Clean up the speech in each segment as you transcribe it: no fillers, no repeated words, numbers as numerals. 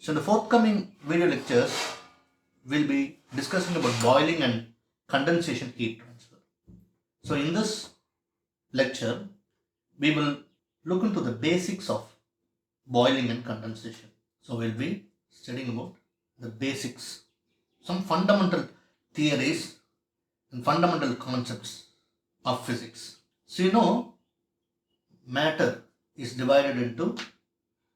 So in the forthcoming video lectures, we'll be discussing about boiling and condensation heat transfer. So in this lecture, we will look into the basics of boiling and condensation. So we'll be studying about the basics, some fundamental theories and fundamental concepts of physics. So you know, matter is divided into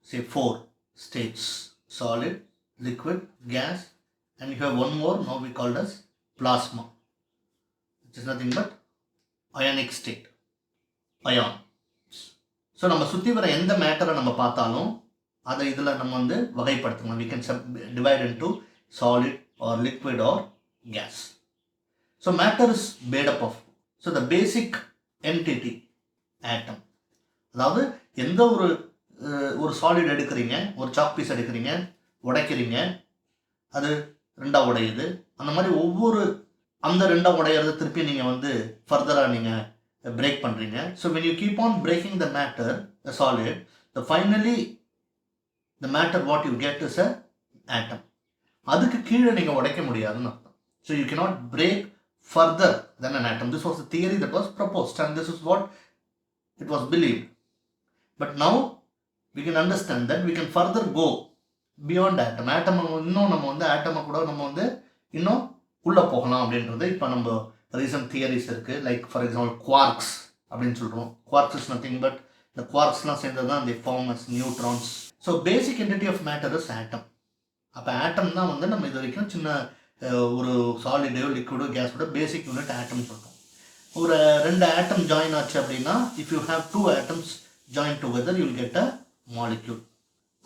say 4 states: solid, liquid, gas, and you have one more now we call as plasma, which is nothing but ionic state, ion. So நம்ம சுற்றி வர எந்த மேட்டரை நம்ம பார்த்தாலும் அதை இதில் நம்ம வந்து வகைப்படுத்தலாம். we can divide into solid or liquid or gas. So matter is made up of, so the basic entity, atom. அதாவது எந்த ஒரு சாலிட் எடுக்கிறீங்க, ஒரு சாக் பீஸ் எடுக்கிறீங்க, உடைக்கிறீங்க, அது ரெண்டாக உடையுது. அந்த மாதிரி ஒவ்வொரு அந்த ரெண்டாக உடையிறது திருப்பி நீங்கள் வந்து ஃபர்தராக நீங்கள் break பண்ணுறீங்க. So when you keep on breaking the matter, the solid, finally the matter what you get is a atom. அதுக்கு கீழே நீங்கள் உடைக்க முடியாதுன்னு அர்த்தம். So you cannot break further than an atom. This was the theory that was proposed and this is what it was believed. But now we can understand that we can further go beyond atom. Atom இன்னும் நம்ம வந்து ஆட்டமை கூட நம்ம வந்து இன்னும் உள்ளே போகலாம் அப்படின்றது இப்போ நம்ம ரீசன்ட் தியரிஸ் இருக்குது. லைக் ஃபார் எக்ஸாம்பிள் குவார்க்ஸ் அப்படின்னு சொல்கிறோம். குவார்க்ஸ் இஸ் நத்திங் பட் இந்த குவார்க்ஸ்லாம் சேர்ந்தது தான் the form as neutrons. So basic entity of matter is atom. அப்போ ஆட்டம் தான் வந்து நம்ம இது வரைக்கும் சின்ன ஒரு சாலிடோ லிக்விடோ கேஸோட பேசிக் யூனிட் ஆட்டம் சொல்கிறோம். ஒரு 2 ஆட்டம் ஜாயின் ஆச்சு அப்படின்னா if you have 2 atoms join together you will get a molecule.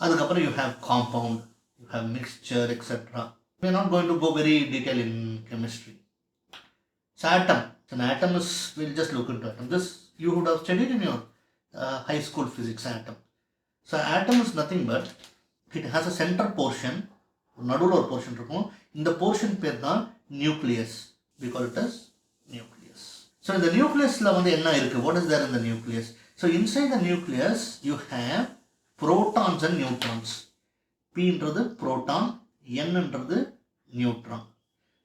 அதுக்கப்புறம் you have compound, you have mixture etcetera. We are not going to go very detail in chemistry. So atom. So an atom is, we'll just look into atom. This you would have studied in your high school physics, atom. So atom is nothing but it has a center portion, நடுவில் ஒரு portion இருக்கும். இந்த portion பேர் தான் nucleus. We call it as nucleus. So in the nucleusல வந்து என்ன இருக்கு? What is there in the nucleus? So inside the nucleus you have protons and neutrons. P என்றது proton, N என்றது neutron.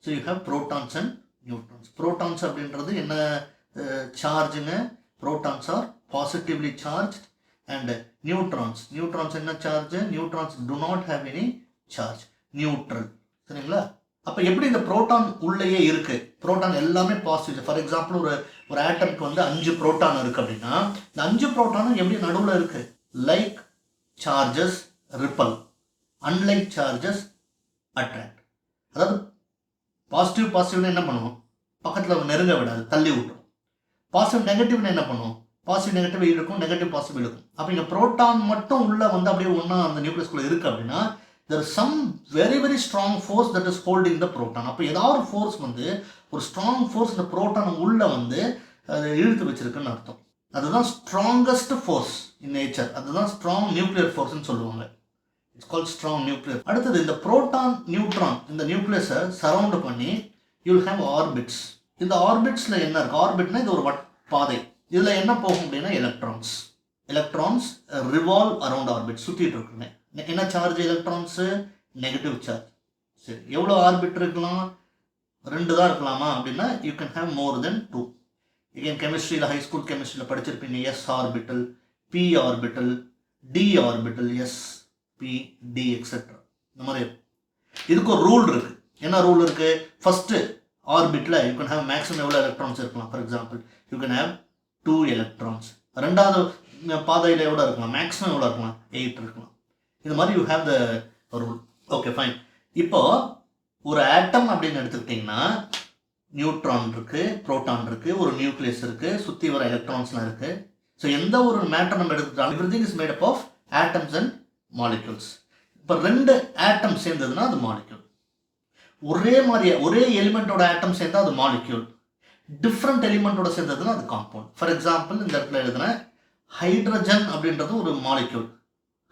So you have protons and neutrons. Protons அப்படின்றது என்ன சார்ஜுங்க? Protons are positively charged and neutrons என்ன charge? Neutrons do not have any charge, neutral. சரிங்களா? அப்போ எப்படி இந்த proton உள்ளேயே இருக்கு? புரோட்டான் எல்லாமே பாசிட்டிவ். ஃபார் எக்ஸாம்பிள் ஒரு ஆட்டம்க்கு வந்து 5 புரோட்டான் இருக்கு அப்படின்னா இந்த 5 புரோட்டானும் எப்படி நடுவில் இருக்கு? Like charges ripple, unlike charges attract. அதாவது பாசிட்டிவ்னு என்ன பண்ணுவோம்? பக்கத்தில் நெருங்க விடாது, தள்ளி விட்டுரும். பாசிட்டிவ் நெகட்டிவ்னு என்ன பண்ணுவோம்? பாசிட்டிவ் நெகட்டிவ் இருக்கும், நெகட்டிவ் பாசிட்டிவ் இருக்கும். அப்போ இங்கே புரோட்டான் மட்டும் உள்ளே வந்து அப்படியே ஒன்றா அந்த நியூக்ளியஸ்குள்ளே இருக்குது அப்படின்னா there is some very very strong force that is holding the proton. அப்போ ஏதாவது ஒரு ஃபோர்ஸ் வந்து ஒரு ஸ்ட்ராங் ஃபோர்ஸ் இந்த புரோட்டான் உள்ளே வந்து அதை இழுத்து வச்சிருக்குன்னு அர்த்தம். அதுதான் ஸ்ட்ராங்கஸ்ட் ஃபோர்ஸ் இன் நேச்சர். அதுதான் ஸ்ட்ராங் நியூக்ளியர் ஃபோர்ஸ்ன்னு சொல்லுவாங்க. It's called strong nuclear. அடுத்தது இந்த புரோட்டான் நியூட்ரான் இந்த நியூக்ளியஸை சரவுண்ட் பண்ணி யூல் ஹேவ் ஆர்பிட்ஸ். இந்த ஆர்பிட்ஸில் என்ன இருக்குது? ஆர்பிட்னா இது ஒரு பாதை. இதில் என்ன போகும் அப்படின்னா எலக்ட்ரான்ஸ் ரிவால்வ் அரவுண்ட் ஆர்பிட், சுற்றிட்டு இருக்குங்க. என்ன சார்ஜ் எலக்ட்ரான்ஸு? Negative charge. சரி, எவ்வளோ ஆர்பிட் இருக்கலாம்? 2 தான் இருக்கலாமா அப்படின்னா you can have more than 2. Again கெமிஸ்ட்ரியில் ஹை ஸ்கூல் கெமிஸ்ட்ரியில் படிச்சிருப்பீங்க. S orbital, P orbital, D orbital, S P D etcetera. இந்த மாதிரி இதுக்கு ஒரு ரூல் இருக்குது. என்ன ரூல் இருக்குது? ஃபஸ்ட்டு ஆர்பிட்டில் யூ கேன் ஹேவ் மேக்ஸிமம் எவ்வளோ எலக்ட்ரான்ஸ் இருக்கலாம்? For example you can have 2 electrons. ரெண்டாவது பாதையில் எவ்வளோ இருக்கலாம்? மேக்ஸிமம் எவ்வளோ இருக்கலாம்? 8 இருக்கலாம். இது மாதிரி you have the rule. Okay fine. இப்போ ஒரு ஆட்டம் அப்படின்னு எடுத்துக்கிட்டிங்கன்னா நியூட்ரான் இருக்குது, ப்ரோட்டான் இருக்குது, ஒரு நியூக்ளியஸ் இருக்குது, சுற்றி வர எலக்ட்ரான்ஸ்லாம் இருக்குது. ஸோ எந்த ஒரு மேட்டர் நம்ம எடுத்துக்கிட்டாலும் everything is made up of atoms and molecules. இப்போ 2 ஆட்டம் சேர்ந்ததுன்னா அது மாலிக்யூல். ஒரே எலிமெண்ட்டோட ஆட்டம் சேர்ந்தா அது மாலிக்யூல். டிஃப்ரெண்ட் எலிமெண்ட்டோட சேர்ந்ததுன்னா அது காம்பவுண்ட். ஃபார் எக்ஸாம்பிள் இந்த இடத்துல எழுதுன ஹைட்ரஜன் அப்படின்றது ஒரு மாலிக்யூல்.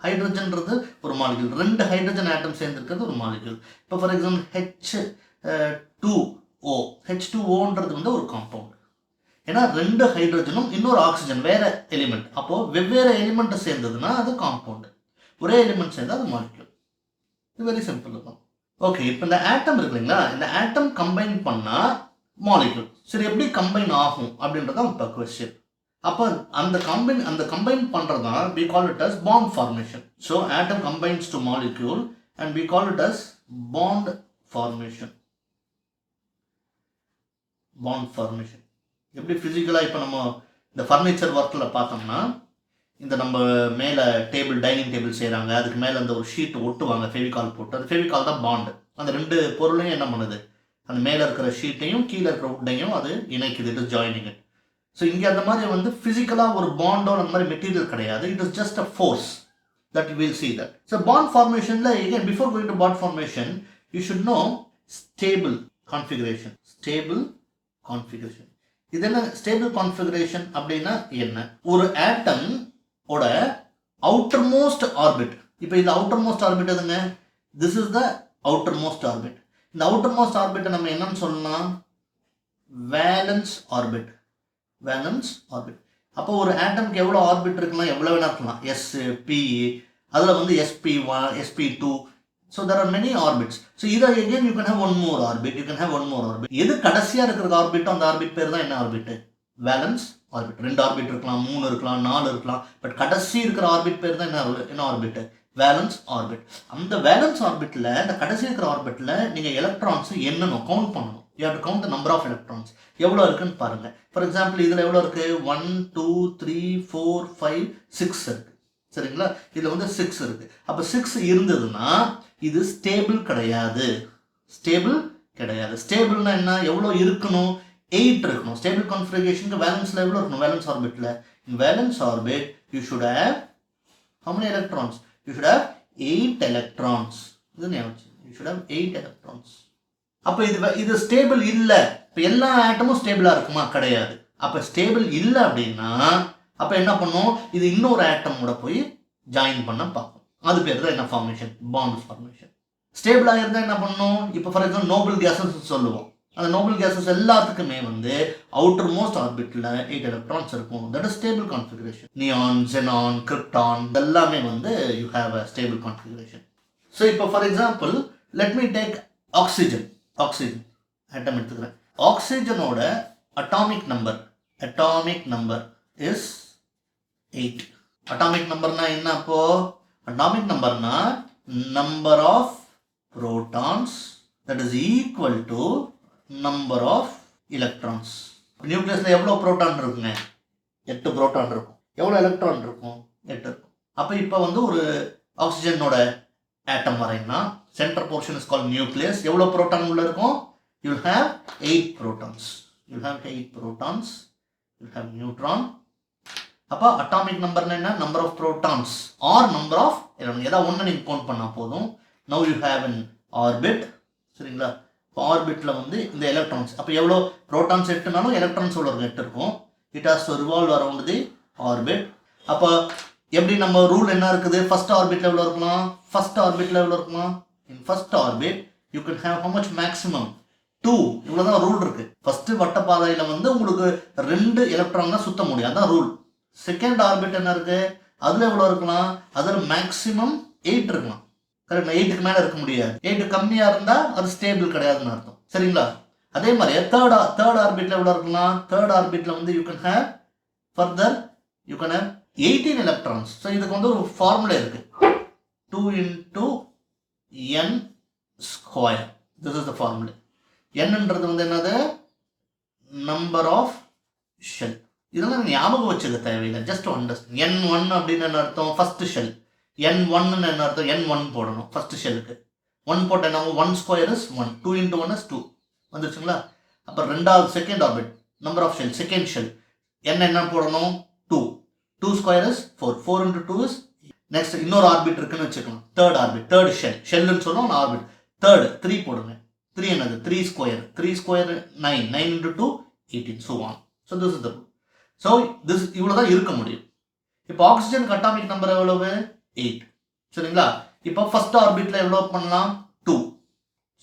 ஹைட்ரஜன்றது ஒரு மாலிக்யூல். 2 ஹைட்ரஜன் ஆட்டம் சேர்ந்துருக்கிறது ஒரு மாலிக்யூல். இப்போ ஃபார் எக்ஸாம்பிள் H2O வந்து ஒரு காம்பவுண்ட். ஏன்னா 2 ஹைட்ரஜனும் இன்னொரு ஆக்சிஜன் வேற எலிமெண்ட். அப்போது வெவ்வேறு எலிமெண்ட்டை சேர்ந்ததுன்னா அது காம்பவுண்டு. ஒரே எலிமெண்ட் சேர்ந்தால் அது மாலிக்யூல். இது வெரி சிம்பிள் இருக்கும். ஓகே, இப்போ இந்த ஆட்டம் இருக்கு இல்லைங்களா, இந்த ஆட்டம் கம்பைன் பண்ணால் மாலிக்யூல். சரி, எப்படி கம்பைன் ஆகும் அப்படின்றதான் இப்போ கொஸ்டின். அப்போ அந்த கம்பைன் பண்ணுறது தான் we call it as bond formation. So atom combines to molecule and we call it as bond formation. Bond formation எப்படி ஃபிசிக்கலாக இப்போ நம்ம இந்த ஃபர்னிச்சர் ஒர்க்கில் பார்த்தோம்னா, இந்த நம்ம மேலே டைனிங் டேபிள் செய்கிறாங்க, அதுக்கு மேலே அந்த ஒரு ஷீட் ஒட்டுவாங்க ஃபெவிகால் போட்டு. அந்த ஃபெவிகால் தான் பாண்டு. அந்த ரெண்டு பொருளையும் என்ன பண்ணுது, அந்த மேலே இருக்கிற ஷீட்டையும் கீழே இருக்கிற உட்டையும் அது இணைக்குது. It is joining it. So இங்கே அந்த மாதிரி வந்து ஃபிசிக்கலாக ஒரு பாண்டோ அந்த மாதிரி மெட்டீரியல் கிடையாது. It is just a force that you will see that. So bond formation, again, before going to bond formation, you should know stable configuration. Stable configuration. இது என்ன stable configuration அப்படின்னா என்ன? ஒரு ஆட்டம் ஓட outermost orbit. இப்போ இந்த outermost orbit எதுங்க? This is the outermost orbit. இந்த outermost orbit நம்ம என்னன்னு சொல்லலாம்? Valence orbit. Valence orbit. அப்போ ஒரு ஆட்டம்க்கு எவ்வளோ ஆர்பிட் இருக்கலாம், எவ்வளோ வேணா இருக்கலாம். எஸ், பி, அதில் வந்து sp1, sp2. So there are many orbits. So இதை again you can have one more orbit. எது கடைசியாக இருக்கிற ஆர்பிட்டோ அந்த ஆர்பிட் பேர் தான் என்ன ஆர்பிட்டு? Valence orbit. 2 ஆர்பிட் இருக்கலாம், 3 இருக்கலாம், 4 இருக்கலாம். பட் கடைசி இருக்கிற ஆர்பிட் பேர் தான் என்ன ஆர்பிட்டு? Valence orbit. அந்த வேலன்ஸ் ஆர்பிட்டில், இந்த கடைசி இருக்கிற ஆர்பிட்டில் நீங்கள் எலக்ட்ரான்ஸ் என்னன்னு கவுண்ட் பண்ணணும். You have to count the number of electrons. எவ்வளோ இருக்குன்னு பாருங்க. ஃபார் எக்ஸாம்பிள் இதில் எவ்வளோ இருக்கு? 1 2 3 4 5 6 இருக்கு. சரிங்களா? இதில் வந்து 6 இருக்கு. அப்போ 6 இருந்ததுன்னா இது ஸ்டேபிள் கிடையாது. ஸ்டேபிள்னா என்ன? எவ்வளோ இருக்கணும்? 8 இருக்கணும். ஸ்டேபிள் கான்ஃபிகரேஷனுக்கு வேலன்ஸில் எவ்வளோ இருக்கணும்? வேலன்ஸ் ஆர்பிட்டில், in valence orbit you should have how many electrons? You should have 8 electrons. இது ஞாபகம். You should have 8 electrons. அப்போ இது ஸ்டேபிள் இல்லை. இப்போ எல்லா ஆட்டமும் ஸ்டேபிளாக இருக்குமா? கிடையாது. அப்போ ஸ்டேபிள் இல்லை அப்படின்னா அப்போ என்ன பண்ணும்? இது இன்னொரு ஆட்டமோட போய் ஜாயின் பண்ண பார்க்கும். அது பேர் தான் என்ன ஃபார்மேஷன்? Bond formation. ஸ்டேபிளாக இருந்தால் என்ன பண்ணணும்? இப்போ ஃபார் எக்ஸாம்பிள் நோபல் கேஸஸ் சொல்லுவோம். அந்த நோபல் கேஸஸ் எல்லாத்துக்குமே வந்து அவுட்டர் மோஸ்ட் ஆர்பிட்டில் 8 எலக்ட்ரான்ஸ் இருக்கும். That is stable configuration. Neon, xenon, krypton எல்லாமே வந்து you have a stable configuration. So இப்போ for example let me take oxygen atom எடுத்துக்கிறேன். ஆக்சிஜனோட அட்டாமிக் நம்பர் இஸ் 8. அட்டாமிக் நம்பர்னா என்ன? அப்போ அட்டாமிக் நம்பர்னா number of protons that is equal to number of electrons. நியூக்ளியஸ்ல எவ்வளோ புரோட்டான் இருக்குங்க? 8 புரோட்டான் இருக்கும். எவ்வளோ எலக்ட்ரான் இருக்கும்? 8 இருக்கும். அப்போ இப்போ வந்து ஒரு ஆக்சிஜனோட ஆட்டம் வரைன்னா centre portion is called nucleus. எவ்வளோ புரோட்டான் உள்ள இருக்கும்? You will have 8 protons. You have neutron. அப்போ அட்டாமிக் நம்பர்னா என்ன? Number of protons or number of ஏதாவது ஒன்று நீங்கள் கவுண்ட் பண்ணால் போதும். Now you have an orbit. சரிங்களா? இப்போ ஆர்பிட்டில் வந்து இந்த எலக்ட்ரான்ஸ், அப்போ எவ்வளோ புரோட்டான்ஸ் 8னாலும் எலக்ட்ரான்ஸ் எவ்வளோ இருக்கும்? 8 இருக்கும். It has to revolve around the orbit. அப்போ எப்படி நம்ம ரூல் என்ன இருக்குது? ஃபர்ஸ்ட் ஆர்பிட்ல எவ்வளோ இருக்கலாம்? In first orbit you can have how much maximum? 2. இவ்வளோதான் ரூல் இருக்கு. ஃபர்ஸ்ட் வட்ட பாதையில் வந்து உங்களுக்கு 2 எலக்ட்ரான் தான் சுத்த முடியும். அதான் ரூல். செகண்ட் ஆர்பிட் என்ன இருக்கு? அதில் எவ்வளோ இருக்கலாம்? அதில் மேக்ஸிமம் 8 இருக்கலாம். கரெக்ட். 8க்கு மேலே இருக்க முடியாது. 8 கம்மியாக இருந்தால் அது ஸ்டேபிள் கிடையாதுன்னு அர்த்தம். சரிங்களா? அதே மாதிரி தேர்ட் ஆர்பிட்ல எவ்வளோ இருக்கலாம்? தேர்ட் ஆர்பிட்ல வந்து you can have further 18 electrons. So இதுக்கு வந்து ஒரு ஃபார்முலா இருக்கு. 2 into n square. This is the formula. n-ன்றது வந்து என்னது? Number of shell. இதெல்லாம் ஞாபகம் வச்சுக்க தேவையில்லை. Just understand. n1 அப்படின்னு என்ன அர்த்தம்? First shell. n1 என்ன அர்த்தம்? n1 போடணும் ஃபர்ஸ்ட் ஷெல்லுக்கு. 1 போட்ட என்ன? 1 ஸ்கொயர் இஸ் 1. 2 into 1 is 2. வந்துருச்சுங்களா? அப்போ ரெண்டாவது second orbit number of shell, second shell. n என்ன போடணும்? 2. 2 square is 4. 4 into 2 is next. இன்னொரு ஆர்பிட் இருக்குன்னு வச்சுக்கலாம். தேர்ட் ஆர்பிட், தேர்ட் ஷெல்லுன்னு சொன்னோம். ஆர்பிட் தேர்ட் 3 போடுங்க. 3 என்னது? 3 square. 3 square 9. 9 into 2 18. So on. So this is the rule. So this இவ்வளோ தான் இருக்க முடியும். இப்போ ஆக்சிஜன் அட்டாமிக் நம்பர் எவ்வளவு? 8. சரிங்களா? இப்போ ஃபர்ஸ்ட் ஆர்பிட்ல எவ்வளோ பண்ணலாம்? 2.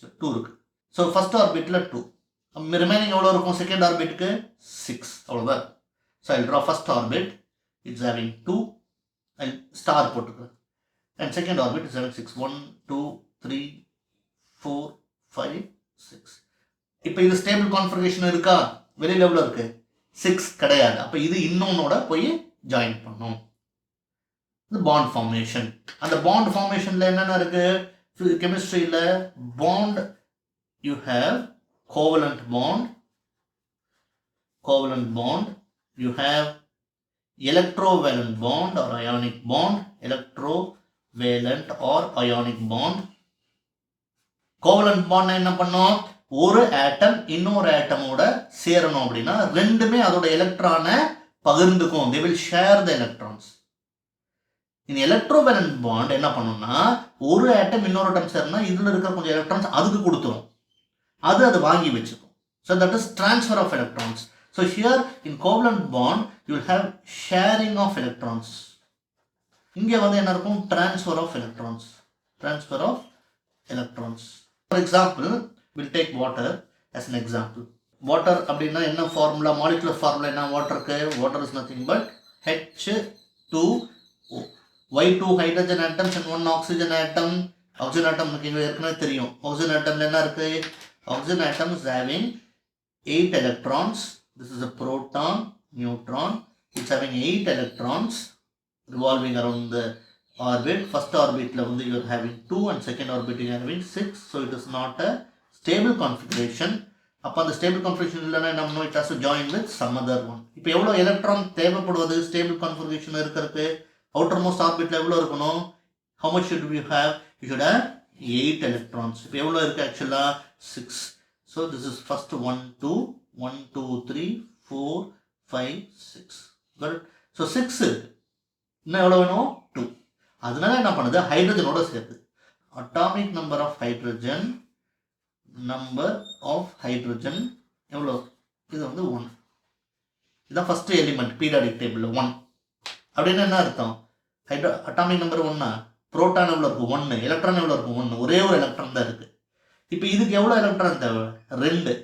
2 இருக்கு. So first ஆர்பிட்ல 2. ரிமைனிங் எவ்வளோ இருக்கும்? செகண்ட் ஆர்பிட்டுக்கு 6. அவ்வளோதான். So I draw first orbit. It's having 2. I'll star போட்டுக்கிறேன். And second orbit is having 6. 1 2 3 4 5 6. இப்போ இது ஸ்டேபிள் கான்ஃபிகரேஷன் இருக்கா? வெளியில எவ்வளோ இருக்கு? 6 கிடையாது. அப்போ இது இன்னொன்னோட போய் ஜாயின் பண்ணும். இது பாண்ட் ஃபார்மேஷன். அந்த பாண்ட் ஃபார்மேஷன்ல என்னென்ன இருக்கு? கெமிஸ்ட்ரியில bond you have covalent bond, you have electrovalent bond or ionic bond, electrovalent or ionic bond. Covalent bond என்ன பண்ணும்? ஒரு ஆட்டம் இன்னொரு ஆட்டமோட சேரணும் அப்படின்னா ரெண்டுமே அதோட எலக்ட்ரானை பகிர்ந்துக்கும். they will share the electrons. இந்த எலக்ட்ரோவேலண்ட் பாண்ட் என்ன பண்ணும்னா ஒரு ஆட்டம் இன்னொரு ஆட்டம் சேரணும்னா இதுல இருக்கிற கொஞ்சம் எலக்ட்ரான்ஸ் அதுக்கு கொடுத்துரும், அது வாங்கி வச்சுக்கும். so that is transfer of electrons. So here in covalent bond you will have sharing of electrons. இங்கே வந்து என்ன இருக்கும்? transfer of electrons. For example, we'll take water as an example. Water அப்படின்னா என்ன ஃபார்முலா? molecular formula என்ன வாட்டருக்கு? water is nothing but H2O. Why 2 hydrogen atoms and 1 oxygen atom? Oxygen atom நமக்கு ஏற்கனவே தெரியும். oxygen atomல என்ன இருக்கு? oxygen atom is having 8 electrons. This is a proton, neutron. It's having 8 electrons revolving around the orbit. First orbit you are having 2 and second orbit you are having 6. So it is not a stable configuration. Upon the stable configuration, it has to join with some other one. If you have electron stable configuration, outermost orbit level, how much should we have? You should have 8 electrons. If you have actually 6. So this is first 1, 2, 1, 2, 3, 4, 5, 6. Got it? So 6 இன்னும் எவ்வளோ வேணும்? 2. அதனால என்ன பண்ணுது? ஹைட்ரஜனோட சேர்த்து atomic number of hydrogen எவ்வளோ? இது வந்து 1. இதுதான் ஃபர்ஸ்ட் எலிமெண்ட் பீரியாடிக் டேபிள் 1. அப்படின்னு என்ன அர்த்தம்? Atomic number 1. புரோட்டான் எவ்வளோ இருக்கும்? 1. எலக்ட்ரான் எவ்வளோ இருக்கும்? 1. ஒரே ஒரு எலக்ட்ரான் தான் இருக்கு. இப்போ இதுக்கு எவ்வளோ எலக்ட்ரான் தேவை? 2.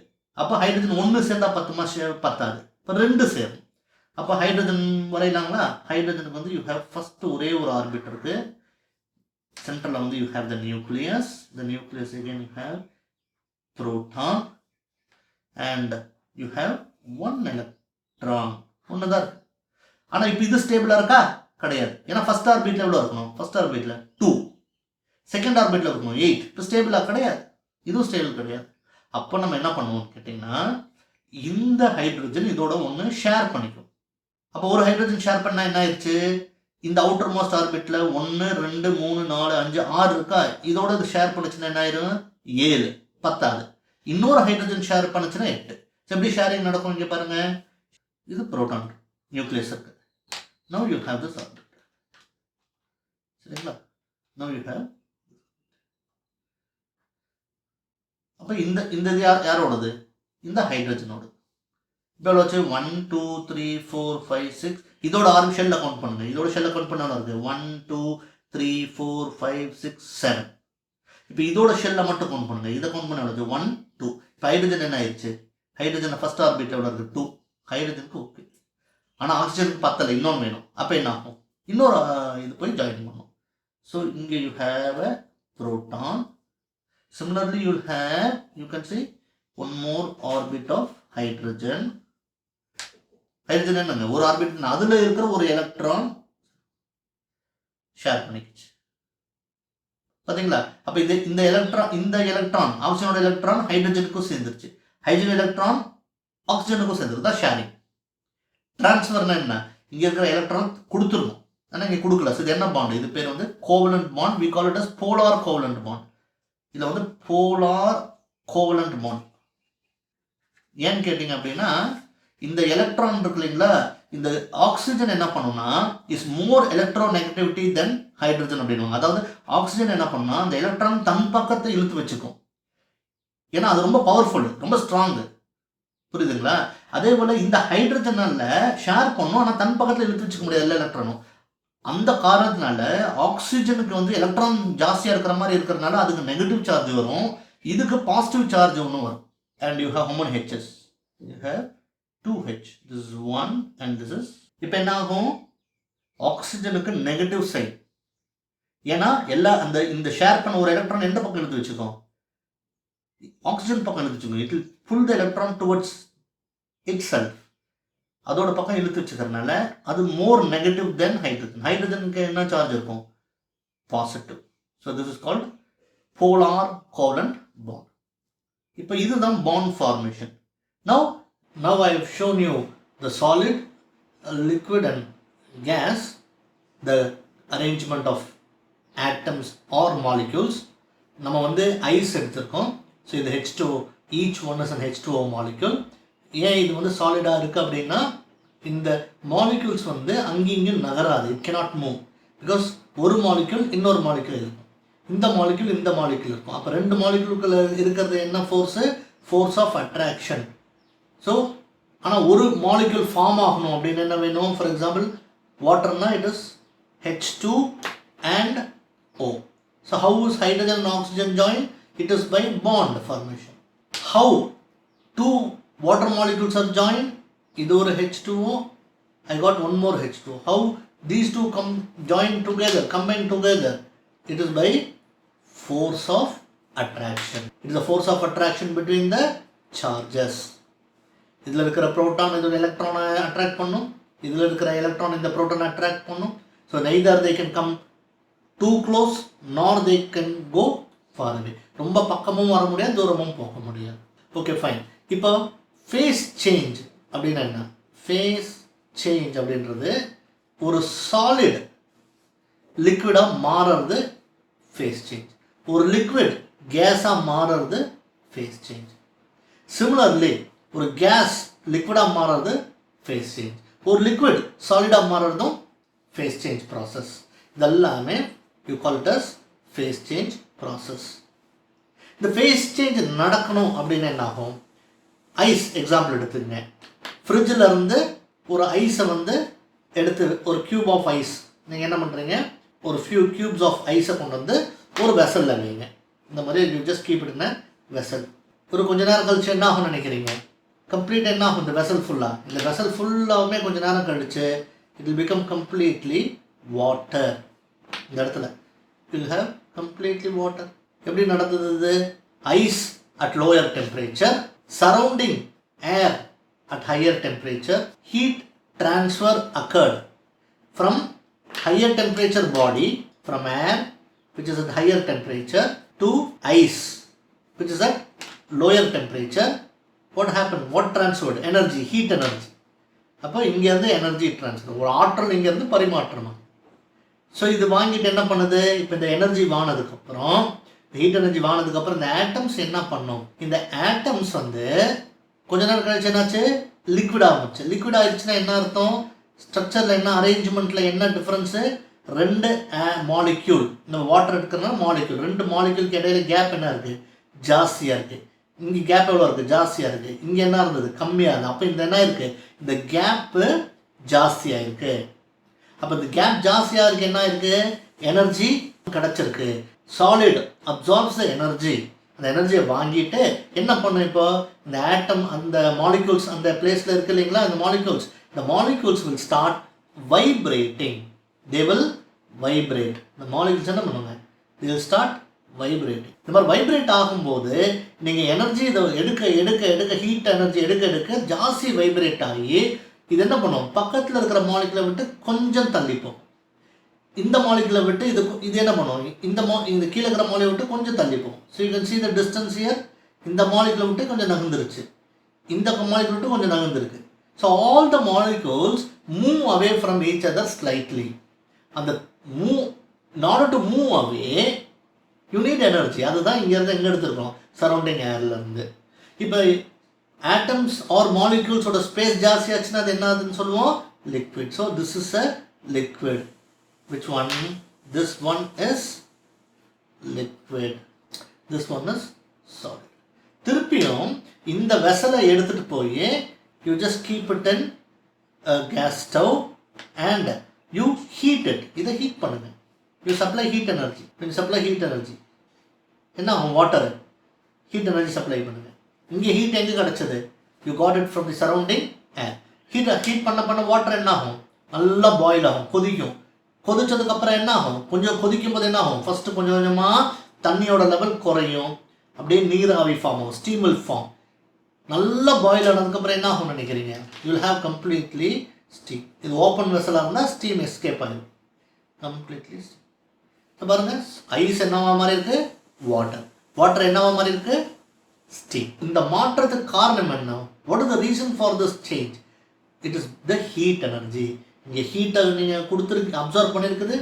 அப்போ ஹைட்ரஜன் 1 சேர்ந்தா பத்தாது. இப்போ 2 சேரும். அப்போ ஹைட்ரஜன் வரையிலாங்களா? ஹைட்ரஜனுக்கு வந்து யூ ஹேவ் ஃபர்ஸ்ட் ஒரே ஒரு ஆர்பிட் இருக்கு. சென்டரில் வந்து you have the nucleus. again you have proton and you have 1 electron. ஒன்று தான் இருக்கு. ஆனால் இப்போ இது ஸ்டேபிளாக இருக்கா? கிடையாது. ஏன்னா ஃபர்ஸ்ட் ஆர்பிட்ல எவ்வளோ இருக்கணும்? ஃபர்ஸ்ட் ஆர்பிட்ல 2, செகண்ட் ஆர்பிட்ல இருக்கணும் 8. இப்போ ஸ்டேபிளாக கிடையாது, இதுவும் ஸ்டேபிள் கிடையாது. அப்போ நம்ம என்ன பண்ணுவோம்னு கேட்டிங்கன்னா இந்த ஹைட்ரஜன் இதோட ஒன்று ஷேர் பண்ணிக்கும். அப்போ ஒரு ஹைட்ரஜன் ஷேர் பண்ணால் என்ன ஆயிடுச்சு? இந்த அவுட்டர் மோஸ்ட் ஆர்பிட்ல 1, 2, 3, 4, 5, 6 இருக்கா? இதோட இது ஷேர் பண்ணுச்சுன்னா என்ன ஆயிரும்? 7. பத்தாது. இன்னொரு ஹைட்ரஜன் ஷேர் பண்ணுச்சுன்னா 8. எப்படி ஷேரிங் நடக்கும்? இங்கே பாருங்க, இது புரோட்டான் நியூக்ளியஸ் இருக்கு. Now you have this orbit. சரிங்களா? Now you have. அப்போ இந்த இது யாரோடது? இந்த ஹைட்ரஜனோடு. இப்போ எவ்வளோ வச்சு? 1, 2, 3, 4, 5, 6. இதோட ஷெல்ல கவுண்ட் பண்ணுங்க. இதோட ஷெல்ல கவுண்ட் பண்ண இருக்கு 1, 2, 3, 4, 5, 6, 7. இப்போ இதோட ஷெல்ல மட்டும் கவுண்ட் பண்ணுங்க. இதை கவுண்ட் பண்ண எவ்வளோ? 1, 2. இப்போ ஹைட்ரஜன் என்ன ஆயிடுச்சு? ஹைட்ரஜன் ஃபர்ஸ்ட் ஆர்பிட் எவ்வளோ இருக்கு? 2. ஹைட்ரஜனுக்கு ஓகே. ஆனால் ஆக்சிஜனுக்கு பத்தலை, இன்னொன்று வேணும். அப்போ என்ன ஆகும்? இன்னொரு இது போய் ஜாயின் பண்ணும். ஸோ இங்கே you have a proton. Similarly, you can see one more orbit of hydrogen. Hydrogen என்னங்க? ஒரு ஆர்பிட், அதுல இருக்கிற ஒரு எலக்ட்ரான் ஷேர் பண்ணிக்கிச்சு. பாத்தீங்களா? அப்ப இந்த எலக்ட்ரான் ஆக்சிஜனோட எலக்ட்ரான் ஹைட்ரஜனுக்கும் சேர்ந்துருச்சு, ஹைட்ரஜன் எலக்ட்ரான் ஆக்சிஜனுக்கும் சேர்ந்துருக்கு. தான் ஷேரிங். டிரான்ஸ்ஃபர்னா என்ன? இங்க இருக்கிற எலக்ட்ரான் கொடுத்துருணும், ஆனால் இங்கே கொடுக்கல. இது என்ன பாண்ட்? இது பேர் வந்து covalent bond. we call it as polar covalent bond. இதில் வந்து போலார் கோவலண்ட் பாண்ட். ஏன்னு கேட்டிங்க அப்படின்னா இந்த எலக்ட்ரான் இருக்கு இல்லைங்களா, இந்த ஆக்சிஜன் என்ன பண்ணுன்னா is more electro negativity then hydrogen அப்படின்வாங்க. அதாவது ஆக்சிஜன் என்ன பண்ணுன்னா அந்த எலக்ட்ரான் தன் பக்கத்தை இழுத்து வச்சுக்கும். ஏன்னா அது ரொம்ப பவர்ஃபுல், ரொம்ப ஸ்ட்ராங்கு. புரியுதுங்களா? அதே போல் இந்த ஹைட்ரஜனால ஷேர் பண்ணும், ஆனால் தன் பக்கத்தில் இழுத்து வச்சுக்க முடியாது எல்லா எலக்ட்ரானும். அந்த காரணத்தினால ஆக்சிஜனுக்கு வந்து எலக்ட்ரான் ஜாஸ்தியாக இருக்கிற மாதிரி இருக்கிறதுனால அதுக்கு நெகட்டிவ் சார்ஜ் வரும், இதுக்கு பாசிட்டிவ் சார்ஜ் ஒன்று வரும். And you have how many H's? You have 2H. This is 1 and this is. இப்போ என்ன ஆகும்? ஆக்சிஜனுக்கு நெகட்டிவ் சைட், ஏன்னா எல்லா இந்த ஷேர் பண்ண ஒரு எலக்ட்ரான் எந்த பக்கம் எடுத்து வச்சுக்கோம், ஆக்சிஜன் பக்கம் எடுத்து வச்சுக்கோங்க. It will pull the electron towards itself. அதோட பக்கம் இழுத்து வச்சுக்கிறதுனால அது மோர் நெகட்டிவ் தென் ஹைட்ரஜன். ஹைட்ரஜனுக்கு என்ன சார்ஜ் இருக்கும், positive. So this is called polar covalent bond. இப்போ இதுதான் bond formation. Now I have shown you the solid, liquid and gas, the arrangement of atoms or molecules. நம்ம ice எடுத்திருக்கோம். ஸோ இது H2O, each one is an H2O molecule. ஏன் இது சாலிடாக இருக்குது அப்படின்னா, இந்த மாலிக்யூல்ஸ் அங்கேயும் இங்கேயும் நகராது. It cannot move. பிகாஸ் ஒரு மாலிக்யூல் இன்னொரு மாலிக்யூல் இருக்கும், இந்த மாலிக்யூல் இந்த மாலிக்யூல் இருக்கும். அப்போ ரெண்டு மாலிக்யூலுக்குள்ள இருக்கிறது என்ன force, force of attraction. So ஆனால் ஒரு மாலிக்யூல் ஃபார்ம் ஆகணும் அப்படின்னு என்ன வேணும், ஃபார் எக்ஸாம்பிள் வாட்டர்னா it is H2 and O. So how is hydrogen and oxygen joined? It is by bond formation. How two water molecules are joined? Idu or H2O, I got one more H2O. How these two combine together? It is by force of attraction. It is the force of attraction between the charges. இதில் இருக்கிற proton இதோட எலக்ட்ரானை attract பண்ணும், இதில் இருக்கிற electron இந்த ப்ரோட்டானை attract பண்ணும். So neither they can come too close nor they can go far away. ரொம்ப பக்கமும் வர முடியாது, தூரமும் போக முடியாது. Okay fine. இப்போ ஃபேஸ் சேஞ்ச் அப்படின்னா என்ன? ஃபேஸ் சேஞ்ச் அப்படின்றது ஒரு சாலிட் லிக்விடாக மாறுறது ஃபேஸ் சேஞ்ச், ஒரு லிக்விட் கேஸாக மாறுறது ஃபேஸ் சேஞ்ச். சிமிலர்லி ஒரு கேஸ் லிக்விடாக மாறுறது ஃபேஸ் சேஞ்ச், ஒரு லிக்விட் சாலிடாக மாறுறதும் ஃபேஸ் சேஞ்ச் ப்ராசஸ். இதெல்லாமே you call it as phase change process. இந்த ஃபேஸ் சேஞ்ச் நடக்கணும் அப்படின்னு என்ன ஆகும்? ஐஸ் எக்ஸாம்பிள் எடுத்துங்க. ஃப்ரிட்ஜில் இருந்து ஒரு ஐஸை எடுத்து ஒரு க்யூப் ஆஃப் ஐஸ் நீங்கள் என்ன பண்ணுறீங்க, ஒரு ஃபியூ க்யூப்ஸ் ஆஃப் ஐஸை கொண்டு ஒரு வெசலில் வைங்க. இந்த மாதிரி you just keep it in vessel. ஒரு கொஞ்ச நேரம் கழிச்சு என்ன ஆகும்னு நினைக்கிறீங்க, கம்ப்ளீட் என்ன ஆகும், இந்த வெசல் ஃபுல்லாக, இந்த வெசல் ஃபுல்லாகவுமே கொஞ்ச நேரம் கழிச்சு it will become completely water. இந்த இடத்துல will have completely water. எப்படி நடந்தது? Ice at lower temperature, surrounding air at higher temperature, heat transfer occurred from higher temperature body, from air which is at higher temperature to ice which is at lower temperature. What happened? What transferred? Energy, heat energy. அப்போ இங்கேருந்து energy transfer, ஒரு ஆற்றல் இங்கேருந்து பரிமாற்றமா. So இது வாங்கிட்டு என்ன பண்ணுது, இப்போ இந்த எனர்ஜி வாங்கினதுக்கப்புறம், ஹீட் எனர்ஜி வாங்கினதுக்கப்புறம் இந்த ஆட்டம்ஸ் என்ன பண்ணும், இந்த ஆட்டம்ஸ் கொஞ்ச நேரம் கழிச்சு என்னாச்சு, லிக்விட் ஆகிடுச்சு. லிக்விட் ஆகிடுச்சுன்னா என்ன அர்த்தம், ஸ்ட்ரக்சரில் என்ன, அரேஞ்ச்மெண்ட்டில் என்ன டிஃப்ரென்ஸு, ரெண்டு மாலிக்யூல், இந்த வாட்டர் எடுக்கிறதுனால மாலிக்யூல், ரெண்டு மாலிக்யூலுக்கு இடையில கேப் என்ன இருக்குது, ஜாஸ்தியாக இருக்குது. இங்கே கேப் எவ்வளோ இருக்குது, ஜாஸ்தியாக இருக்குது. இங்கே என்ன இருந்தது, கம்மியாக இருந்தது. அப்போ இந்த என்ன இருக்குது, இந்த கேப்பு ஜாஸ்தியாக இருக்குது. அப்போ இந்த கேப் ஜாஸ்தியாக இருக்குது, என்ன இருக்குது, எனர்ஜி கிடச்சிருக்கு. சாலிட் அப்சார்ப்ஸ் த எனர்ஜி, அந்த எனர்ஜியை வாங்கிட்டு என்ன பண்ணும், இப்போ இந்த ஆட்டம் அந்த மாலிக்யூல்ஸ் அந்த பிளேஸில் இருக்குது இல்லைங்களா, இந்த molecules will start vibrating. They will vibrate. இந்த மாலிக்யூல்ஸ் என்ன பண்ணுவாங்க, தே வில் ஸ்டார்ட் வைப்ரேட்டிங். இந்த மாதிரி வைப்ரேட் ஆகும்போது நீங்கள் எனர்ஜி இதை எடுக்க ஹீட் எனர்ஜி எடுக்க ஜாஸ்தி வைப்ரேட் ஆகி இது என்ன பண்ணும், பக்கத்தில் இருக்கிற மாலிகுலை விட்டு கொஞ்சம் தள்ளிப்போம். இந்த மாலிகுலை விட்டு இது என்ன பண்ணும், இந்த கீழே இருக்கிற மாலிகுலை விட்டு கொஞ்சம் தள்ளிப்போம். So you can see the distance here. இந்த மாலிகுலை விட்டு கொஞ்சம் நகர்ந்துருச்சு, இந்த மாலிகுலை விட்டு கொஞ்சம் நகர்ந்துருக்கு. So all the molecules move away from each other slightly. அந்த in order to move away you need energy. அதுதான் இங்கேருந்து எங்கே எடுத்துருக்கோம், சரௌண்டிங் ஏர்லேருந்து. இப்போ ஆட்டம்ஸ் ஆர் மாலிக்யூல்ஸோட ஸ்பேஸ் ஜாஸ்தி ஆச்சுன்னா அது என்ன ஆகுதுன்னு சொல்லுவோம், liquid. So this is a liquid. Which one, this one is liquid, this one is solid. திருப்பியும் இந்த வெசலை எடுத்துகிட்டு போய் you just keep it in gas stove and you heat it. இதை ஹீட் பண்ணுங்க. You supply heat energy. Supply heat energy என்ன ஆகும், water heat energy supply பண்ணுங்க. இங்கே ஹீட் எங்கே கிடச்சது, you got it from the surrounding air. Heat பண்ண water என்ன ஆகும், நல்லா பாயில் ஆகும், கொதிக்கும். கொதிச்சதுக்கு அப்புறம் என்ன ஆகும்? கொஞ்சம் கொதிக்கும் போது என்ன ஆகும்? ஃபர்ஸ்ட் கொஞ்சம் கொஞ்சமாக தண்ணியோட லெவல் குறையும், அப்படியே நீராவி ஃபார்ம் ஆகும், ஸ்டீம் வில் ஃபார்ம். நல்லா பாயில் ஆனதுக்கப்புறம் என்ன ஆகும்னு நினைக்கிறீங்க? You will have completely steam. இது ஓப்பன் வெசலாக இருந்தால் ஸ்டீம் எஸ்கேப் ஆகிடும் கம்ப்ளீட்லி. பாருங்க, ஐஸ் என்னவா மாதிரி இருக்கு? வாட்டர் என்னவா மாதிரி இருக்கு? ஸ்டீம். இந்த மாற்றத்துக்கு காரணம் என்ன? What is the reason for this change? It is the heat energy. இங்கே ஹீட்டை நீங்கள் கொடுத்துருக்கு, அப்சர்வ் பண்ணியிருக்குது,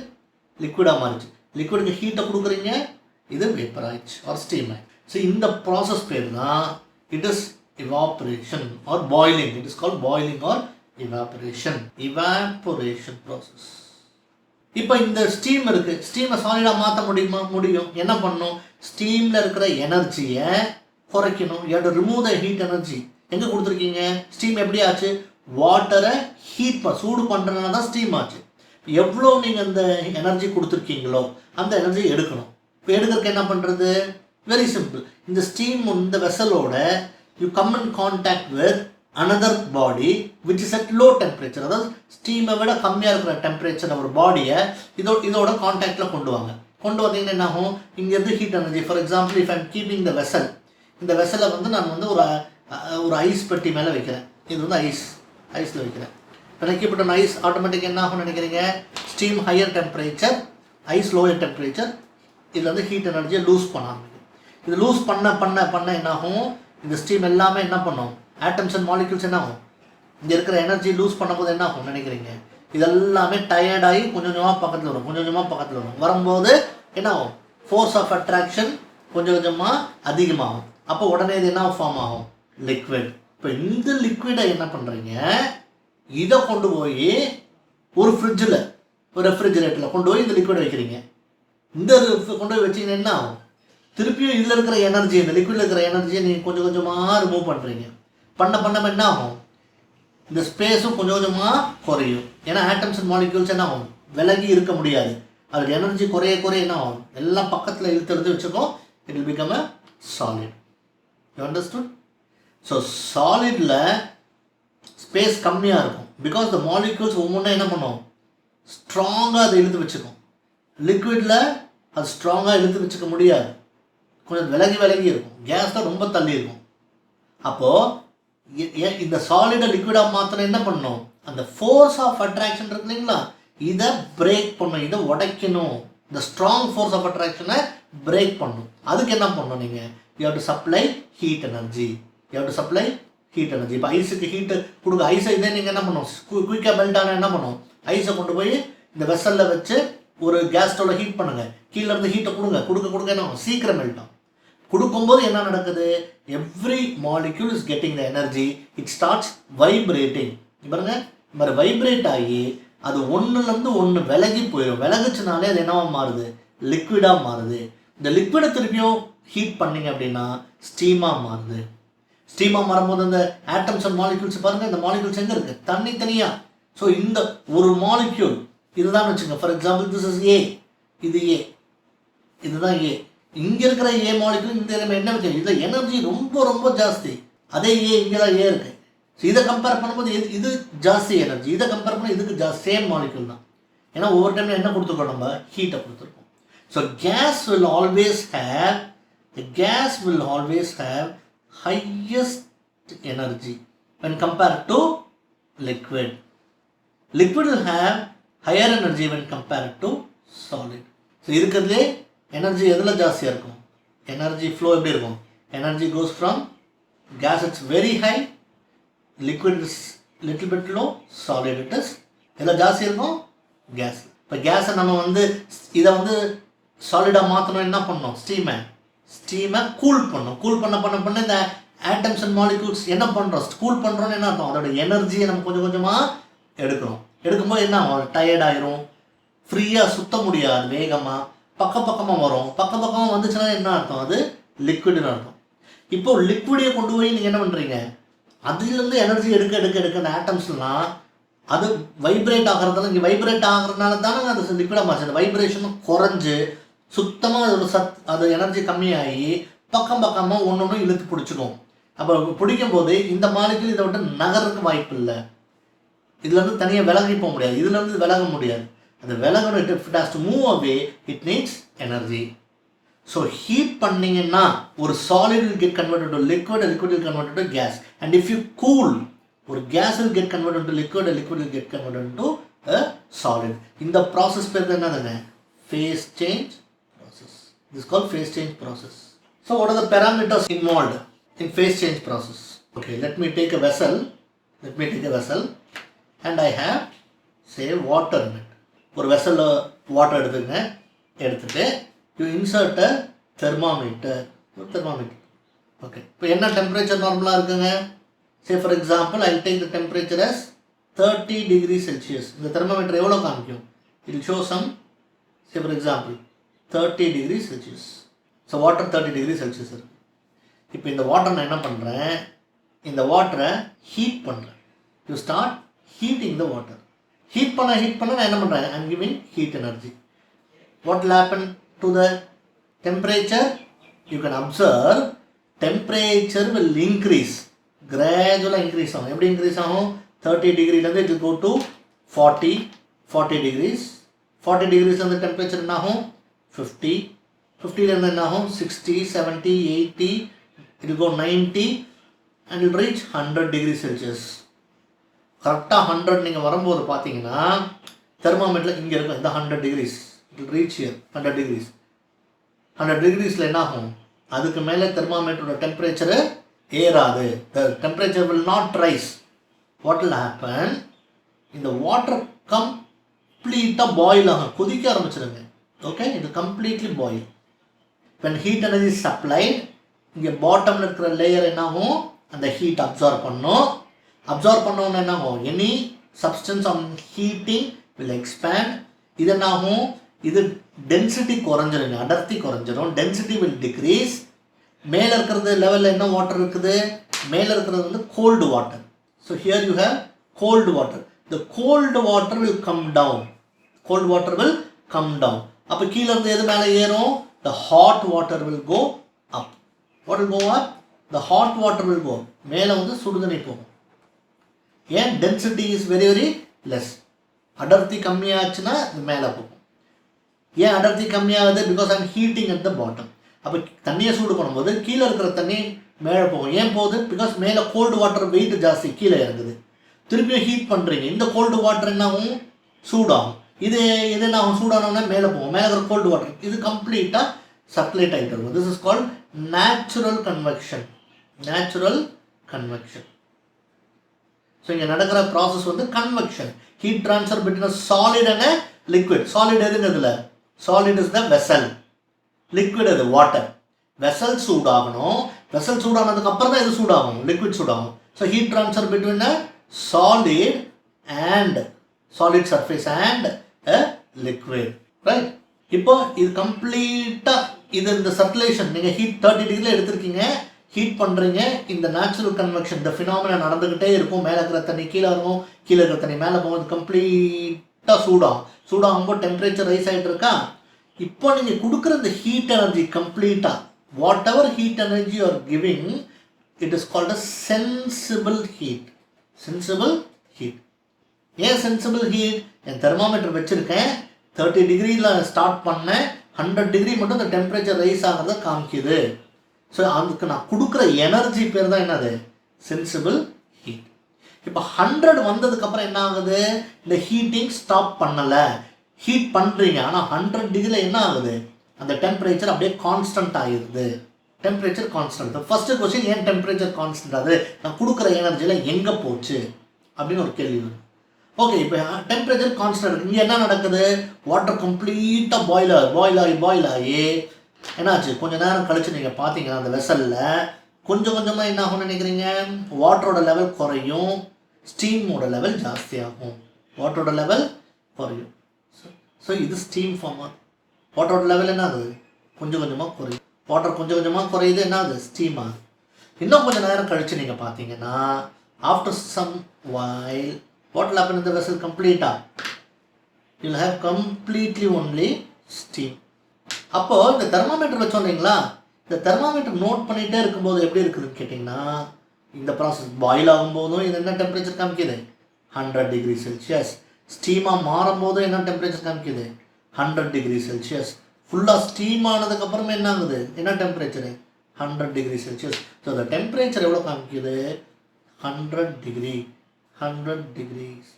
லிக்விடாக மாறிச்சு. லிக்விடுக்கு ஹீட்டை கொடுக்குறீங்க, இது வேப்பர் ஆயிடுச்சு ஆர் ஸ்டீம் ஆயிடுச்சு. ஸோ இந்த ப்ராசஸ் பேர் தான் it is evaporation or boiling. It is called boiling or evaporation process. இப்போ இந்த ஸ்டீம் இருக்கு, ஸ்டீமை சாலிடாக மாற்ற முடியும். என்ன பண்ணணும்? ஸ்டீமில் இருக்கிற எனர்ஜியை குறைக்கணும். You have to remove the heat energy. எங்கே கொடுத்துருக்கீங்க? ஸ்டீம் எப்படி ஆச்சு? வாட்டரை சூடு பண்ணுறதுனால தான் ஸ்டீம் ஆச்சு. எவ்வளோ நீங்கள் அந்த எனர்ஜி கொடுத்துருக்கீங்களோ அந்த எனர்ஜி எடுக்கணும். இப்போ எடுக்கிறதுக்கு என்ன பண்ணுறது? Very simple. இந்த ஸ்டீம் இந்த வெசலோட you come in contact with another body which is at low temperature. அதாவது ஸ்டீமை விட கம்மியாக இருக்கிற டெம்பரேச்சர் ஒரு பாடியை இதோட கான்டாக்டில் கொண்டு வந்தீங்கன்னா என்ன ஆகும்? இங்கேருந்து heat energy. For example, if I'm keeping the vessel, இந்த வெசலை நான் ஒரு ஐஸ் பெட்டி மேலே வைக்கிறேன். இது ஐஸில் வைக்கிறேன். இப்போ நான் கீப் இட் ஆன் ஐஸ், ஆட்டோமேட்டிக்காக என்ன ஆகும்னு நினைக்கிறீங்க? Steam higher temperature, ice lower temperature. இதில் ஹீட் எனர்ஜியை லூஸ் பண்ண ஆரம்பிக்கும். இது லூஸ் பண்ண என்ன ஆகும்? இந்த ஸ்டீம் எல்லாமே என்ன பண்ணும்? ஆட்டம்ஸ் அண்ட் மாலிக்யூல்ஸ் என்ன ஆகும்? இங்கே இருக்கிற எனர்ஜி லூஸ் பண்ணும்போது என்ன ஆகும் நினைக்கிறீங்க? இதெல்லாமே டயர்டாகி கொஞ்சம் கொஞ்சமாக பக்கத்தில் வரும். வரும்போது என்ன ஆகும்? ஃபோர்ஸ் ஆஃப் அட்ராக்ஷன் கொஞ்சம் கொஞ்சமாக அதிகமாகும். அப்போ உடனே இது என்ன ஃபார்ம் ஆகும்? லிக்விட். இப்போ இந்த லிக்விடை என்ன பண்ணுறீங்க? இதை கொண்டு போய் ஒரு ஃப்ரிட்ஜில், ஒரு ரெஃப்ரிஜரேட்டரில் கொண்டு போய் இந்த லிக்விட் வைக்கிறீங்க. இந்த கொண்டு போய் வச்சிங்கன்னா என்ன ஆகும்? திருப்பியும் இதில் இருக்கிற எனர்ஜி, இந்த லிக்விடில் இருக்கிற எனர்ஜியை நீங்கள் கொஞ்சம் கொஞ்சமாக ரிமூவ் பண்ணுறீங்க. பண்ண என்ன ஆகும்? இந்த ஸ்பேஸும் கொஞ்சம் கொஞ்சமாக குறையும். ஏன்னா ஆட்டம்ஸ் அண்ட் மாலிக்யூல்ஸ் என்ன ஆகும்? விலகி இருக்க முடியாது. அதோட எனர்ஜி குறைய என்ன ஆகும்? எல்லாம் பக்கத்தில் இழுத்து வச்சுக்கோ. It will become a solid. You understood? So சாலிடில் ஸ்பேஸ் கம்மியாக இருக்கும். பிகாஸ் த மாலிக்யூல்ஸ் ஒவ்வொன்றா என்ன பண்ணும்? ஸ்ட்ராங்காக அதை இழுத்து வச்சுக்கும். லிக்விடில் அது ஸ்ட்ராங்காக இழுத்து வச்சுக்க முடியாது. கொஞ்சம் விலகி இருக்கும். கேஸ் தான் ரொம்ப தள்ளி இருக்கும். அப்போது இந்த சாலிடை லிக்விடாக மாற்றின என்ன பண்ணணும்? அந்த ஃபோர்ஸ் ஆஃப் அட்ராக்ஷன் இருக்கு இல்லைங்களா, இதை பிரேக் பண்ணணும், இதை உடைக்கணும். இந்த ஸ்ட்ராங் ஃபோர்ஸ் ஆஃப் அட்ராக்ஷனை பிரேக் பண்ணணும். அதுக்கு என்ன பண்ணணும்? நீங்கள் you have to supply heat energy. இப்போ ஐஸுக்கு ஹீட்டு கொடுக்க, ஐஸை இதே நீங்கள் என்ன பண்ணணும்? குயிக்காக மெல்ட் ஆனால் என்ன பண்ணணும்? ஐஸை கொண்டு போய் இந்த வெசலில் வச்சு ஒரு கேஸ் ஸ்டவ்வில் ஹீட் பண்ணுங்கள். கீழே இருந்து ஹீட்டை கொடுக்க என்ன சீக்கிரம் மெல்ட் ஆகும். கொடுக்கும்போது என்ன நடக்குது? Every molecule is getting the energy. It starts vibrating. பாருங்க, இந்த மாதிரி வைப்ரேட் ஆகி அது ஒன்றுலேருந்து ஒன்று விலகி போயிடும். விலகுச்சுனாலே அது என்னவா மாறுது? லிக்விடாக மாறுது. இந்த லிக்விடை திருப்பியும் ஹீட் பண்ணிங்க அப்படின்னா ஸ்டீமாக மாறுது. ஸ்டீமாக மாறும்போது இந்த ஆட்டம்ஸ் அண்ட் மாலிக்யூல்ஸ் பாருங்கள், இந்த மாலிக்யூல்ஸ் எங்கே இருக்குது? தனித்தனியாக. ஸோ இந்த ஒரு மாலிக்யூல் இதுதான் வச்சுங்க. For example, this is a, இது ஏ, இதுதான் ஏ. இங்கே இருக்கிற ஏ மாலிக்யூல் இந்த என்ன வச்சு? இதில் எனர்ஜி ரொம்ப ஜாஸ்தி. அதே ஏ இங்கே தான் ஏ இருக்குது. ஸோ இதை கம்பேர் பண்ணும்போது இது ஜாஸ்தி எனர்ஜி, இதை கம்பேர் பண்ண இதுக்கு சேம் மாலிக்யூல் தான். ஏன்னா ஒவ்வொரு டைமில் என்ன கொடுத்துருக்கோம்? நம்ம ஹீட்டை கொடுத்துருக்கோம். So gas will always have highest energy when compared to liquid. Liquid will have higher energy when compared to solid. So இருக்கிறதுலே எனர்ஜி எதில் ஜாஸ்தியாக இருக்கும்? எனர்ஜி ஃப்ளோ எப்படி இருக்கும்? Energy cos from gas, it's very high, liquid is little bit low, solid it is எதில் ஜாஸ்தி இருக்கும்? Case. இப்போ கேஸை நம்ம இதை சாலிடாக மாற்றணும். என்ன பண்ணணும்? ஸ்டீமை கூல் பண்ண இந்த ஆட்டம்ஸ் அண்ட் மாலிக்யூல்ஸ் என்ன பண்ணுறோம்? கூல் பண்ணுறோன்னு என்ன அர்த்தம்? அதோட எனர்ஜியை நம்ம கொஞ்சம் கொஞ்சமாக எடுக்கும்போது என்ன ஆகும்? டயர்ட் ஆயிரும், ஃப்ரீயாக சுத்த முடியாது, வேகமாக பக்கமாக வரும். பக்கமாக வந்துச்சுன்னா என்ன அர்த்தம்? அது லிக்விடுன்னு அர்த்தம். இப்போ லிக்விடையை கொண்டு போய் நீங்கள் என்ன பண்ணுறீங்க? அதுலேருந்து எனர்ஜி எடுக்க அந்த ஆட்டம்ஸ்லாம் அது வைப்ரேட் ஆகிறதால, இங்கே வைப்ரேட் ஆகிறதுனால தானே அது லிக்விடாக மாறிச்சு. அந்த வைப்ரேஷனும் குறைஞ்சு சுத்தமாக அதோட அது எனர்ஜி கம்மியாகி பக்கமாக ஒன்று இழுத்து பிடிச்சிக்கும். அப்போ பிடிக்கும் போது இந்த மாலிக்யூல் இதை விட்டு நகருக்கு வாய்ப்பு இல்லை. இதுலேருந்து தனியாக விலகி போக முடியாது, இதுலேருந்து விலக முடியாது. அது விலகணும். If it has to move away, it needs energy. So heat பண்ணீங்கன்னா ஒரு solid will get converted to liquid, a liquid will convert to gas. And if you cool, ஒரு gas will get converted to liquid, a liquid will get converted to a solid. இந்த process பேர் என்னதுங்க? Phase change process. This is called phase change process. So what are the parameters involved in phase change process? Okay, let me take a vessel. And I have say water in it. ஒரு vessel water எடுத்துட்டு you insert a thermometer. Okay. இப்போ என்ன temperature நார்மலா இருக்குங்க? Say for example, I will take the temperature as 30 degrees Celsius. இந்த thermometer எவ்வளோ காமிக்கும்? It will show some, say for example, 30 degrees Celsius. So water 30 degrees Celsius இருக்கு. இப்போ இந்த வாட்டர் நான் என்ன பண்ணுறேன்? இந்த வாட்டரை ஹீட் பண்ணுறேன். You start heating the water. Heat பண்ண நான் என்ன பண்ணுறேன்? I am giving heat energy. What will happen to the temperature? You can observe temperature will increase. Gradually increase ஆகும். எப்படி increase ஆகும்? 30 degreeலேருந்து it will go to 40 degrees. 40 degreesலேருந்து temperature என்ன ஆகும்? 50லேருந்து என்ன ஆகும்? 60, 70, 80, it will go 90 and it will reach 100 degrees Celsius. கரெக்டாக 100 நீங்கள் வரும்போது பார்த்தீங்கன்னா தெர்மாமீட்டரில் இங்கே இருக்கும் இந்த 100 degrees. It will reach here 100 degrees. 100 degreesல என்ன ஆகும்? அதுக்கு மேலே தெர்மாமீட்டரோட டெம்பரேச்சரு ஏறாது. The temperature will not rise. What will happen? இந்த வாட்டர் கம்ப்ளீட்டாக பாயில் ஆகும். கொதிக்க ஆரம்பிச்சிருங்க. Okay? It will completely boil. When heat energy is supplied, இங்கே பாட்டமில் இருக்கிற லேயர் என்ன ஆகும்? அந்த ஹீட் அப்சார்ப் பண்ணும். அப்சார்ப் பண்ணோன்னு என்ன ஆகும்? Any substance on heating will expand. இது என்ன ஆகும்? இது டென்சிட்டி குறைஞ்சிருங்க, அடர்த்தி குறைஞ்சிரும். Density will decrease. மேலே இருக்கிறது லெவலில் என்ன வாட்டர் இருக்குது? மேலே இருக்கிறது வந்து cold water. So here you have cold water. The cold water will come down. அப்போ கீழே இருந்து எது மேலே ஏறும்? The hot water will go up. What will go up? The hot water will go. மேலே வந்து சுடுதண்ணி போகும். ஏன்? Density is very very less. அடர்த்தி கம்மியாச்சுன்னா இது மேலே போகும். ஏன் அடர்த்தி கம்மியாகுது? Because I'm heating at the bottom. அப்போ தண்ணியை சூடு பண்ணும்போது கீழே இருக்கிற தண்ணி மேலே போகும். ஏன் போகுது? பிகாஸ் மேலே கோல்டு வாட்டர் வெயிட் ஜாஸ்தி, கீழே இறங்குது. திருப்பியும் ஹீட் பண்ணுறீங்க, இந்த கோல்டு வாட்டர் என்ன ஆகும்? சூடாகும். இது என்ன ஆகும்? சூடானோன்னா மேலே போகும். மேலே இருக்கிற கோல்டு வாட்டர் இது கம்ப்ளீட்டாக சர்க்குலேட் ஆகிட்டு இருக்கும். This is called natural convection. So இங்கே நடக்கிற ப்ராசஸ் வந்து convection. Heat transfer between solid and liquid. Solid எதுங்க இதில்? Solid is the vessel. Liquid is the water. Vessel சூடாகணும். Vessel சூடானதுக்கு அப்புறம் தான் இது சூடாகும், லிக்விட் சூடாகும். So heat transfer between a solid surface and a liquid. Right? இப்போ இது கம்ப்ளீட்டாக இந்த சர்க்குலேஷன் நீங்கள் ஹீட் 30 டிகிரியில் எடுத்திருக்கீங்க, ஹீட் பண்ணுறீங்க. இந்த நேச்சுரல் கன்வெக்ஷன், இந்த ஃபினாமினா நடந்துக்கிட்டே இருக்கும். மேலே இருக்கிற தண்ணி கீழே இருக்கும், கீழே இருக்கிற தண்ணி மேலே போகும். கம்ப்ளீட்டாக சூடாகும்போது டெம்பரேச்சர் ரைஸ் ஆகிட்டு இருக்கா? இப்போ நீங்கள் கொடுக்குற இந்த ஹீட் எனர்ஜி கம்ப்ளீட்டாக, what ever heat energy you are giving, it is called a sensible heat. ஏன் சென்சிபிள் ஹீட்? என் தெர்மாமீட்டர் வச்சுருக்கேன், 30 டிகிரியில் ஸ்டார்ட் பண்ணேன், 100 டிகிரி மட்டும் இந்த டெம்பரேச்சர் ரைஸ் ஆகிறத காமிக்குது. ஸோ அதுக்கு நான் கொடுக்குற எனர்ஜி பேர் தான் என்னது? Sensible heat. இப்போ 100 வந்ததுக்கப்புறம் என்ன ஆகுது? இந்த ஹீட்டிங் ஸ்டாப் பண்ணலை, ஹீட் பண்ணுறீங்க. ஆனால் 100 டிகிரியில் என்ன ஆகுது? அந்த டெம்பரேச்சர் அப்படியே கான்ஸ்டன்ட் ஆகிடுது. Temperature constant. ஃபர்ஸ்ட் கொஸ்டின், ஏன் டெம்பரேச்சர் கான்ஸ்டன்ட் ஆகுது? நான் கொடுக்குற எனர்ஜியில் எங்கே போச்சு அப்படின்னு ஒரு கேள்வி வரும். ஓகே, இப்போ டெம்பரேச்சர் கான்ஸ்டன்ட். இங்கே என்ன நடக்குது? வாட்டர் கம்ப்ளீட்டாக பாயில் ஆகி என்னாச்சு? கொஞ்சம் நேரம் கழிச்சு நீங்கள் பார்த்தீங்கன்னா அந்த வெசலில் கொஞ்சம் கொஞ்சமாக என்ன ஆகும்னு நினைக்கிறீங்க? வாட்டரோட லெவல் குறையும், ஸ்டீமோட லெவல் ஜாஸ்தியாகும். வாட்டரோட லெவல் குறையும். ஸோ இது ஸ்டீம் ஃபார்மர். வாட்டரோட லெவல் என்ன ஆகுது? கொஞ்சம் கொஞ்சமாக குறையும். வாட்டர் கொஞ்சம் கொஞ்சமாக குறையுது, என்ன ஆகுது? ஸ்டீம் ஆகுது. இன்னும் கொஞ்சம் நேரம் கழிச்சு நீங்கள் பார்த்தீங்கன்னா after some while what will happen in the vessel completely? You will have completely only steam. அப்போ இந்த தெர்மாமீட்டர் வச்சோம் இல்லைங்களா, இந்த தெர்மாமீட்டர் நோட் பண்ணிகிட்டே இருக்கும்போது எப்படி இருக்குதுன்னு கேட்டிங்கன்னா, இந்த ப்ராசஸ் பாயில் ஆகும்போதும் இது என்ன டெம்பரேச்சர் காமிக்குது? 100 டிகிரி செல்சியஸ். ஸ்டீமாக மாறும்போது என்ன டெம்பரேச்சர் காமிக்குது? 100 டிகிரி செல்சியஸ். ஃபுல்லாக ஸ்டீம் ஆனதுக்கப்புறமா என்ன ஆகுது? என்ன டெம்பரேச்சரு? 100 degree Celsius. ஸோ அந்த டெம்பரேச்சர் எவ்வளோ காமிக்குது? 100 டிகிரி, 100 டிகிரிஸ்,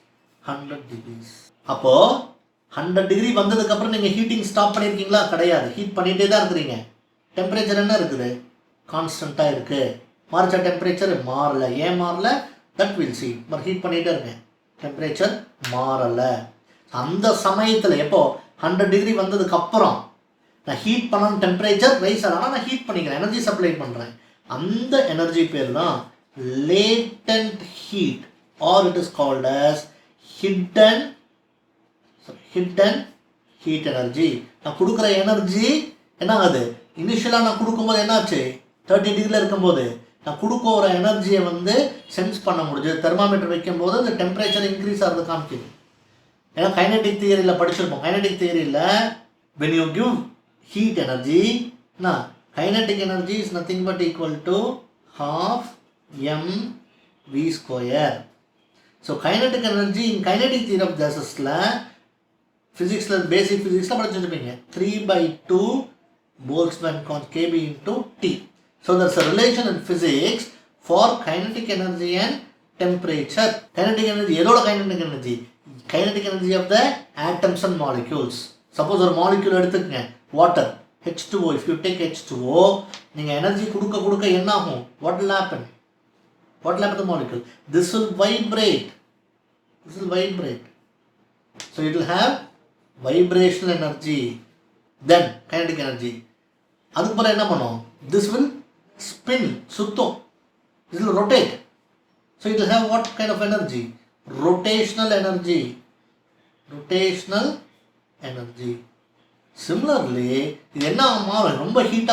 100 டிகிரிஸ். அப்போது 100 டிகிரி வந்ததுக்கப்புறம் நீங்கள் ஹீட்டிங் ஸ்டாப் பண்ணியிருக்கீங்களா? கிடையாது. ஹீட் பண்ணிகிட்டே தான் இருக்கிறீங்க. டெம்பரேச்சர் என்ன இருக்குது? கான்ஸ்டண்ட்டாக இருக்குது. மாறிச்சா டெம்பரேச்சர்? மாறலை. ஏன் மாறலை? That will see. ஹீட் பண்ணிகிட்டே இருக்கேன், டெம்பரேச்சர் மாறலை. அந்த சமயத்தில் எப்போ 100 டிகிரி வந்ததுக்கப்புறம் நான் ஹீட் பண்ணணும், டெம்பரேச்சர் ரைஸ் ஆனால் நான் ஹீட் பண்ணிக்கிறேன், எனர்ஜி சப்ளை பண்ணுறேன். அந்த எனர்ஜி பேர் தான் latent heat, or it is called as hidden heat energy. நான் கொடுக்குற எனர்ஜி என்ன ஆகுது? இனிஷியலாக நான் கொடுக்கும்போது என்னாச்சு? 30 டிகிரியில் இருக்கும்போது நான் கொடுக்க ஒரு எனர்ஜியை சென்ஸ் பண்ண முடிஞ்சது. தெர்மாமீட்டர் வைக்கும்போது அந்த டெம்பரேச்சர் இன்க்ரீஸ் ஆகிறது காமிக்குது. ஏன்னா கைனடிக் தியரியில் படிச்சிருப்போம். கைனடிக் தியரியில் when you give heat energy, kinetic energy is nothing but equal to half mv square. So kinetic energy in kinetic theory of gases physics basic physics படிச்சிருப்பீங்க. 3/2 Boltzmann constant kb into T. So there's a relation in physics for kinetic energy and temperature. Kinetic energy எதோட kinetic energy? Kinetic energy of the atoms and molecules. Suppose ஒரு molecule எடுத்துக்கங்க, water H2O. If you take H2O, நீங்கள் energy கொடுக்க என்ன ஆகும்? What will happen? What will happen to the molecule? This will vibrate. So it will have vibrational energy. Then kinetic energy. அதுக்கப்புறம் என்ன பண்ணும்? This will spin, சுத்தம். This will rotate. So it will have what kind of energy? Rotational energy. Similarly, இது என்ன மாறும்? ரொம்ப heat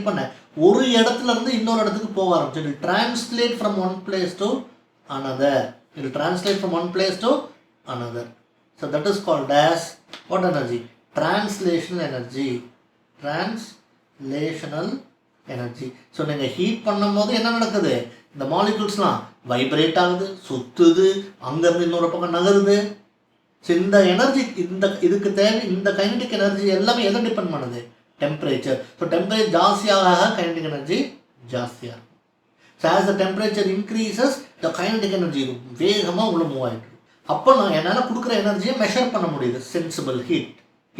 பண்ண ஒரு இடத்துல இருந்து இன்னொரு இடத்துக்கு போக ஆரம்பிச்சு. It will translate from one place to another. So that is called as what energy? Translational energy. So நீங்கள் ஹீட் பண்ணும்போது என்ன நடக்குது? இந்த மாலிகூல்ஸ்லாம் வைப்ரேட் ஆகுது, சுத்துது, அங்கேருந்து இன்னொரு பக்கம் நகருது. ஸோ இந்த எனர்ஜி இதுக்கு தேவை. இந்த கைனடிக் எனர்ஜி எல்லாமே எதை டிபெண்ட் பண்ணுது? டெம்பரேச்சர். ஸோ டெம்பரேச்சர் ஜாஸ்தியாக கைனடிக் எனர்ஜி ஜாஸ்தியாக இருக்கும். ஸோ ஆஸ் த டெம்பரேச்சர் இன்க்ரீசஸ் த கைனடிக் எனர்ஜி வேகமாக உள்ள மூவ் ஆகிட்டு. அப்போ நான் என்னால் கொடுக்குற எனர்ஜியை மெஷர் பண்ண முடியுது. சென்சிபிள் ஹீட்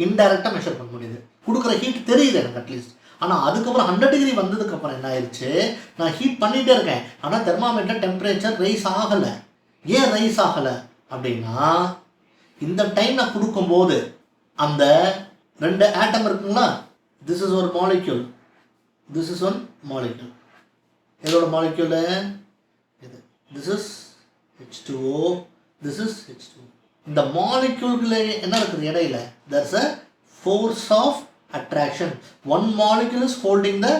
இன்டைரக்டாக மெஷர் பண்ண முடியுது. கொடுக்குற ஹீட் தெரியுது எனக்கு அட்லீஸ்ட். ஆனால் அதுக்கப்புறம் 100 டிகிரி வந்ததுக்கப்புறம் என்ன ஆயிடுச்சு? நான் ஹீட் பண்ணிகிட்டே இருக்கேன், ஆனால் தெர்மாமீட்டர் டெம்பரேச்சர் ரைஸ் ஆகலை. ஏன் ரைஸ் ஆகலை அப்படின்னா, இந்த டைம் நான் கொடுக்கும்போது அந்த 2 ஆட்டம் இருக்குங்களா? திஸ் இஸ் ஒரு molecule, this is one molecule. இதோட மாலிக்யூல் இது. This is H2O, this is H2O. இந்த மாலிக்யூல்களே என்ன இருக்குது இடையில? there's a force of attraction. One molecule is holding the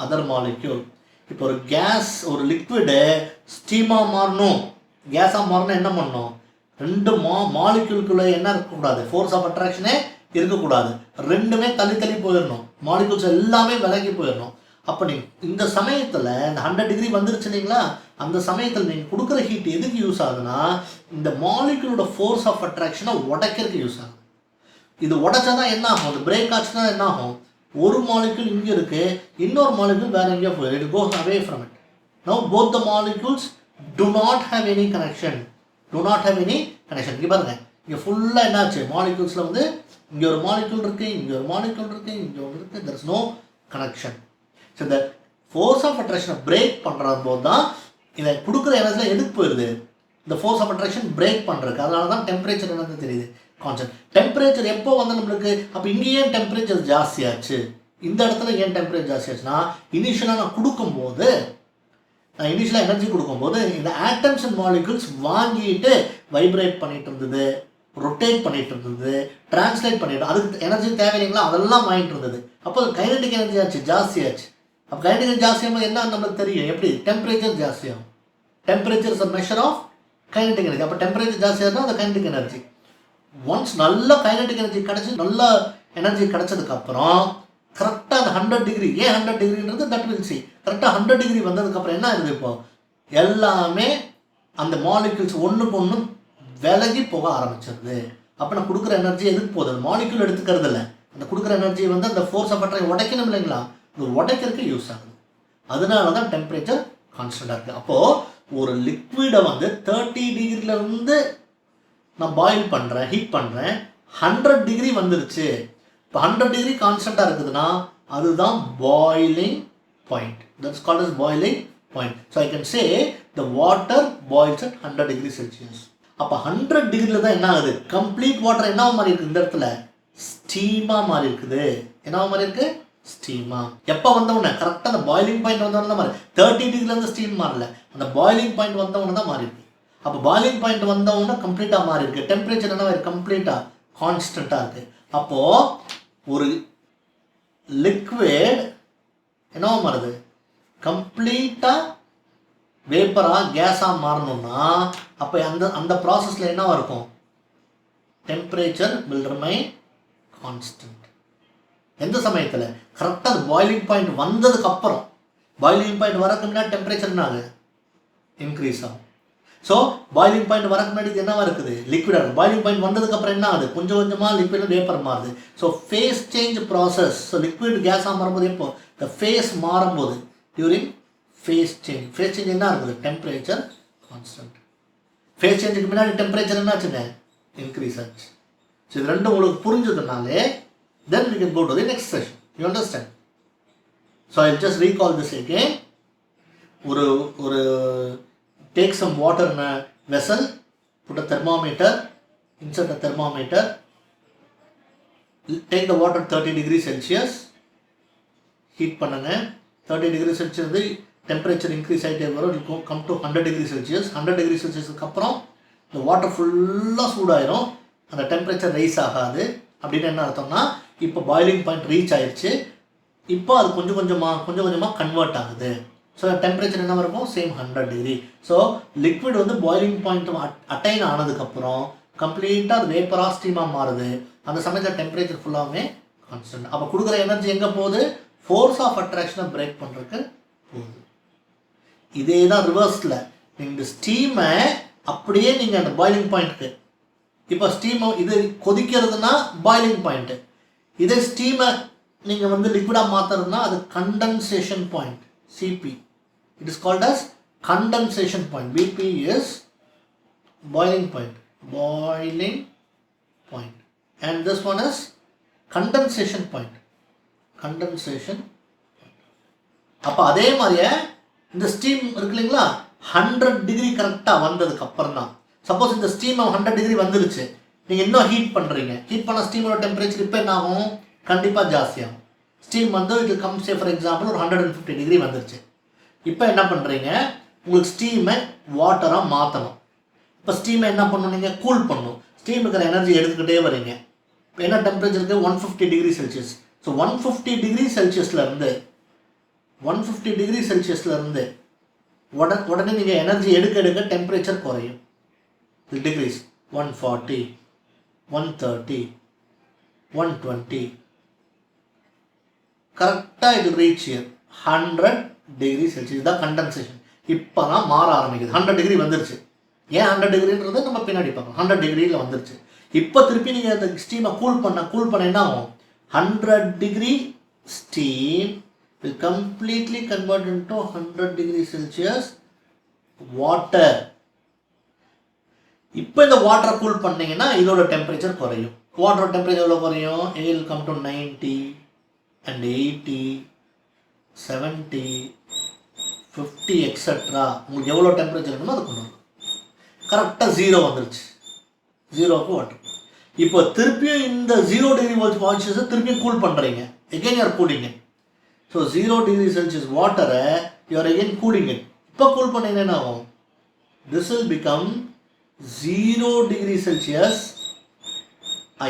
other molecule. இப்போ ஒரு கேஸ், ஒரு லிக்விடு ஸ்டீமாக மாறணும், கேஸாக மாறணும், என்ன பண்ணணும்? 2 மாலிக்யூல்குள்ளே என்ன இருக்கக்கூடாது? ஃபோர்ஸ் ஆஃப் அட்ராக்ஷனே இருக்கக்கூடாது. ரெண்டுமே தள்ளி போயிடணும். மாலிக்யூல்ஸ் எல்லாமே விலகி போயிடணும். அப்போ நீங்கள் இந்த சமயத்தில் இந்த 100 டிகிரி வந்துருச்சு இல்லைங்களா? அந்த சமயத்தில் நீங்கள் கொடுக்குற ஹீட் எதுக்கு யூஸ் ஆகுதுன்னா, இந்த மாலிக்யூலோட ஃபோர்ஸ் ஆஃப் அட்ராக்ஷனை உடைக்கிறதுக்கு யூஸ் ஆகுது. இது உடைச்சா தான் என்ன ஆகும்? அது பிரேக் ஆச்சுன்னா என்ன ஆகும்? ஒரு மாலிக்யூல் இங்கே இருக்குது, இன்னொரு மாலிக்யூல் வேறு எங்கேயோ போயிடும். It goes away from it. No both the molecules do not have any connection. இங்கே பாருங்கள், இங்கே ஃபுல்லாக என்னாச்சு? மாலிக்யூல்ஸில் இங்கே ஒரு மாலிக்யூல் இருக்குது, இங்கே ஒரு மாலிக்யூல் இருக்குது, இங்கே ஒன்று இருக்குது. there is no connection. So இந்த ஃபோர்ஸ் ஆஃப் அட்ராக்ஷனை பிரேக் பண்ணுற போது தான் இதை கொடுக்குற எனர்ஜியில் எதுக்கு போயிடுது? இந்த ஃபோர்ஸ் ஆஃப் அட்ராக்ஷன் பிரேக் பண்ணுறதுக்கு. அதனால தான் டெம்பரேச்சர் என்னன்னு தெரியுது, கான்ஸ்டன்ட். டெம்பரேச்சர் எப்போ நம்மளுக்கு அப்போ இங்கே ஏன் டெம்பரேச்சர் ஜாஸ்தியாச்சு? இந்த இடத்துல ஏன் டெம்பரேச்சர் ஜாஸ்தியாச்சுன்னா, இனிஷியலாக நான் கொடுக்கும்போது, இனிஷியலாக எனர்ஜி கொடுக்கும்போது இந்த ஆட்டம்ஸ் அண்ட் மாலிகூல்ஸ் வாங்கிட்டு வைப்ரேட் பண்ணிட்டு இருந்தது, ரொட்டேட் பண்ணிட்டு இருந்தது, டிரான்ஸ்லேட் பண்ணிட்டு, அதுக்கு எனர்ஜி தேவையில்லைங்களா? அதெல்லாம் வாங்கிட்டு இருந்தது. அப்போ கைனடிக் எனர்ஜி ஆச்சு, ஜாஸ்தியாச்சு. அப்போ கைனடிக் எனர்ஜி ஜாஸ்தியாகும் என்ன நம்மளுக்கு தெரியும்? எப்படி? டெம்பரேச்சர் ஜாஸ்தியாகும். Temperature is a measure of kinetic energy. அப்போ டெம்பரேச்சர் ஜாஸ்தியாகுதுன்னா அந்த கைனடிக் எனர்ஜி. ஒன்ஸ் நல்ல கைனடிக் எனர்ஜி கிடச்சி, நல்ல எனர்ஜி கிடச்சதுக்கப்புறம் கரெக்டாக அந்த 100 டிகிரி, ஏன் 100 டிகிரின்றது தட் வில் சி. கரெக்டாக 100 டிகிரி வந்ததுக்கப்புறம் என்ன ஆகுது? இப்போ எல்லாமே அந்த மாலிக்யூல்ஸ் ஒன்றுக்கு ஒன்று விலகி போக ஆரம்பிச்சிருது. அப்போ நான் கொடுக்குற எனர்ஜி எதுக்கு போகுது? மாலிக்யூல் எடுத்துக்கிறது இல்லை, அந்த கொடுக்குற எனர்ஜி வந்து அந்த ஃபோர்ஸ் ஆஃப் அட்ராக்ஷன் உடைக்கணும் இல்லைங்களா, இது உடைக்கிறதுக்கு யூஸ் ஆகுது. அதனால தான் டெம்பரேச்சர் கான்ஸ்டண்ட்டாக இருக்குது. அப்போது ஒரு லிக்விடை வந்து 30 டிகிரிலேருந்து நான் பாயில் பண்ணுறேன், ஹீட் பண்ணுறேன், 100 டிகிரி வந்துருச்சு. இப்போ 100 டிகிரி கான்ஸ்டண்ட்டாக இருக்குதுன்னா அதுதான் boiling point. That's called as boiling point. So I can say the water boils at 100 degree Celsius. அப்போ 100 டிகிரியில் தான் என்ன ஆகுது? கம்ப்ளீட் வாட்டர் என்னவா மாதிரி இருக்குது? இந்த இடத்துல ஸ்டீமாக மாறி இருக்குது. என்னவா மாதிரி இருக்குது? ஸ்டீமா. எப்போ வந்தவுடனே கரெக்டாக அந்த பாயிலிங் பாயிண்ட் வந்தவொடனே தான் மாறி. 30 டிகிரிலேருந்து ஸ்டீம் மாறல, அந்த பாயிலிங் பாயிண்ட் வந்தவொடனே தான் மாறி இருக்கு. அப்போ பாயிலிங் பாயிண்ட் வந்தவொடனே கம்ப்ளீட்டாக மாறி இருக்கு. டெம்பரேச்சர் என்னவா இருக்குது? கம்ப்ளீட்டாக கான்ஸ்டண்ட்டாக இருக்குது. அப்போது ஒரு லிக்விட் என்னவா மாறுது? கம்ப்ளீட்டாக வேப்பராக கேஸாக மாறணும்னா அப்போ அந்த ப்ராசஸில் என்னவா இருக்கும்? Temperature will remain constant. எந்த சமயத்தில்? கரெக்டாக அது பாயிலிங் பாயிண்ட் வந்ததுக்கப்புறம். பாயிலிங் பாயிண்ட் வரக்கு முன்னாடி டெம்பரேச்சர் என்ன ஆகுது? இன்க்ரீஸ் ஆகும். ஸோ பாயிலிங் பாயிண்ட் வரக்கு முன்னாடி இது என்னவா இருக்குது? லிக்விடாக இருக்குது. பாயிலிங் பாயிண்ட் வந்ததுக்கப்புறம் என்ன ஆகுது? கொஞ்சம் கொஞ்சமாக லிக்விட் வேப்பர் மாறுது. So phase change process. So liquid கேஸாக மாறும்போது எப்போ? இந்த ஃபேஸ் மாறும்போது during phase change. Phase change என்ன இருக்குது? Temperature constant. ஃபேஸ் சேஞ்சுக்கு முன்னாடி டெம்பரேச்சர் என்ன ஆச்சுங்க? இன்க்ரீஸ் ஆச்சு. ஸோ இது ரெண்டும் உங்களுக்கு புரிஞ்சதுனாலே then we can go to the next session. You understand? So I'll just recall this again. ஒரு take some water in a vessel, put a thermometer, insert a thermometer, take the water 30 degrees Celsius, heat பண்ணுங்க. 30 degrees Celsius temperature increase ஆகிட்டே வரும். it will come to 100 degrees Celsius. 100 degrees Celsiusக்கு அப்புறம் இந்த water ஃபுல்லாக சூடாயிரும், அந்த temperature rice ஆகாது. அப்படின்னு என்ன அர்த்தம்னா இப்போ பாயிலிங் பாயிண்ட் ரீச் ஆயிடுச்சு. இப்போ அது கொஞ்சம் கொஞ்சமாக கன்வெர்ட் ஆகுது. ஸோ டெம்பரேச்சர் என்ன இருக்கும்? Same 100 degree. ஸோ லிக்விட் வந்து பாயிலிங் பாயிண்ட் அட்டைன் ஆனதுக்கப்புறம் கம்ப்ளீட்டாக அது வேப்பராக ஸ்டீமாக மாறுது. அந்த சமயத்தில் டெம்பரேச்சர் ஃபுல்லாகவே கான்ஸ்டன்ட். அப்போ கொடுக்குற எனர்ஜி எங்கே போகுது? ஃபோர்ஸ் ஆஃப் அட்ராக்ஷனை பிரேக் பண்ணுறதுக்கு போகுது. இதே தான் ரிவர்ஸில். இந்த ஸ்டீமை அப்படியே நீங்கள் அந்த பாயிலிங் பாயிண்ட்டுக்கு, இப்போ ஸ்டீமை இது கொதிக்கிறதுனா பாயிலிங் பாயிண்ட்டு, இதே ஸ்டீமை நீங்கள் வந்து லிக்விடாக மாற்றுறதுனா அது condensation point. C P, it is called as condensation point. B P is boiling point, and this one is condensation point. அப்போ அதே மாதிரியே இந்த ஸ்டீம் இருக்கு இல்லைங்களா, 100 டிகிரி கரெக்டாக வந்ததுக்கு அப்புறம் தான். சப்போஸ் இந்த ஸ்டீம் 100 டிகிரி வந்துருச்சு, நீங்கள் இன்னும் ஹீட் பண்ணுறீங்க. ஹீட் பண்ண ஸ்டீமோட டெம்பரேச்சர் இப்போ என்ன ஆகும்? கண்டிப்பாக ஜாஸ்தியாகும். ஸ்டீம் வந்து it will come say for example ஒரு 150 டிகிரி வந்துருச்சு. இப்போ என்ன பண்ணுறீங்க? உங்களுக்கு ஸ்டீமை வாட்டராக மாற்றணும். இப்போ ஸ்டீமை என்ன பண்ணணும்? நீங்கள் கூல் பண்ணணும். ஸ்டீம் இருக்கிற எனர்ஜி எடுத்துக்கிட்டே வரீங்க. இப்போ என்ன டெம்பரேச்சருக்கு? 150 டிகிரி செல்சியஸ். ஸோ 150 டிகிரி செல்சியஸ்லேருந்து உடனே நீங்கள் எனர்ஜி எடுக்க டெம்பரேச்சர் குறையும். டிகிரிஸ் 140, 130, 120, கரெக்டாக இது ரீச் 100 டிகிரி செல்சியஸ் தான் கண்டென்சேஷன். இப்போ தான் மாற ஆரம்பிக்குது. 100 டிகிரி வந்துருச்சு. ஏன் 100 டிகிரின்றது நம்ம பின்னாடி பார்க்கலாம். 100 டிகிரியில் வந்துருச்சு. இப்போ திருப்பி நீங்கள் அந்த ஸ்டீமை கூல் பண்ண என்ன ஆகும்? 100 degree steam will completely convert into 100 degree Celsius water. இப்போ இந்த வாட்டரை கூல் பண்ணீங்கன்னா இதோட டெம்பரேச்சர் குறையும். வாட்டரோட டெம்பரேச்சர் எவ்வளோ குறையும்? it will come to 90 and 80, 70, 50 extra. உங்களுக்கு எவ்வளோ டெம்பரேச்சர் வேணுமோ அது கொண்டு வரும். கரெக்டாக 0 வந்துருச்சு. 0க்கு வாட்டர். இப்போ திருப்பியும் இந்த 0 டிகிரி செல்சியஸை திருப்பியும் கூல் பண்ணுறீங்க. again you are cooling it. So 0 degree Celsius water you are again cooling it. இப்போ கூல் பண்ணீங்கன்னா என்ன ஆகும்? This will become 0 degree Celsius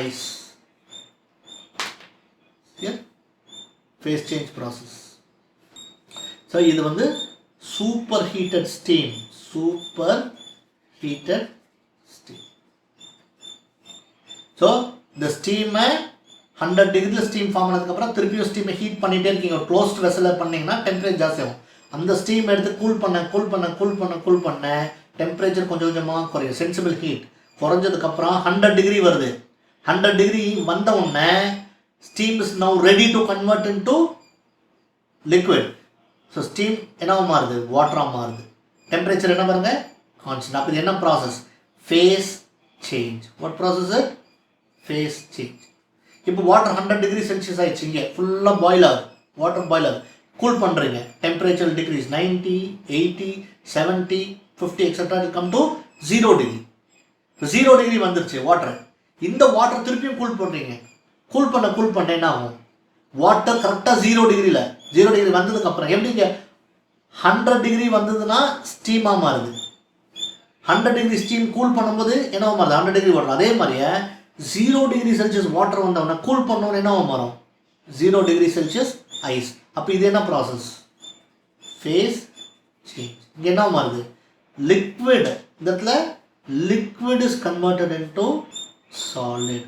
ice. Here phase change process. So இது வந்து superheated steam. So the steam 100 டிகிரியில் steam form ஆனதுக்கப்புறம் திருப்பியும் ஸ்டீமை heat பண்ணிகிட்டே இருக்கீங்க. ஒரு க்ளோஸ்ட் வெசலில் பண்ணிங்கன்னா டெம்பரேச்சர் ஜாஸ்தி ஆகும். அந்த ஸ்டீம் எடுத்து கூல் பண்ண டெம்பரேச்சர் கொஞ்சம் கொஞ்சமாக குறையும். சென்சிபிள் ஹீட் குறைஞ்சதுக்கு அப்புறம் 100 டிகிரி வருது. 100 டிகிரி வந்த உடனே steam is now ready to convert into liquid. So steam என்னவா மாறுது, வாட்டராக மாறுது. டெம்பரேச்சர் என்ன பாருங்க, கான்ஸ்டன்ட். அப்போ இது என்ன process, phase change. What process it, phase change. இப்போ வாட்டர் 100 டிகிரி செல்சியஸ் ஆயிடுச்சு, இங்கே ஃபுல்லாக பாயில் ஆகுது, வாட்டர் பாயில் ஆகுது. கூல் பண்ணுறீங்க, temperature degrees 90, 80, 70, 50 etcetera come to 0 degree. 0 degree வந்துருச்சு வாட்டர். இந்த வாட்டர் திருப்பியும் கூல் பண்ணுறீங்க, கூல் பண்ண என்ன ஆகும், வாட்டர் கரெக்டாக 0 டிகிரியில் 0 டிகிரி வந்ததுக்கப்புறம் எப்படிங்க 100 டிகிரி வந்ததுன்னா ஸ்டீமாக மாறுது. 100 டிகிரி ஸ்டீம் கூல் பண்ணும்போது என்னவா மாறுது, 100 டிகிரி வாட்டர். அதே மாதிரியே 0 டிகிரி செல்சியஸ் வாட்டர் வந்தவொடனே கூல் பண்ணோன்னு என்னவா மாறும், 0 டிகிரி செல்சியஸ் ஐஸ். அப்போ இது என்ன ப்ராசஸ், ஃபேஸ் சேஞ்ச். இங்கே என்ன மாறுது, லிக்விட். இந்த இடத்துல liquid is converted into solid.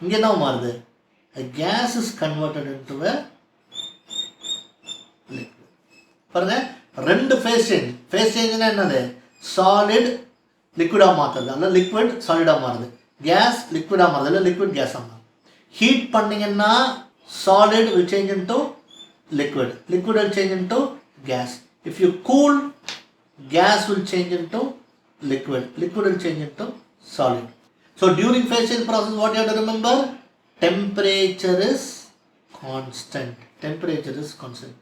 இங்கே என்ன மாறுது, gas is converted into a liquid. பாருங்க, ரெண்டு ஃபேஸ் சேஞ்ச். ஃபேஸ் சேஞ்ச்னா என்னது, சாலிட் லிக்விடாக மாற்றுறது, அல்ல லிக்விட் சாலிடாக மாறுது. கேஸ் லிக்விடாக மாறுது, இல்லை லிக்விட் கேஸாக மாறுது. ஹீட் பண்ணிங்கன்னா solid will change into liquid, liquid will change into gas. If you cool, gas will change into liquid, liquid will change into solid. So during phase change process, what you have to remember, temperature is constant. Temperature is constant.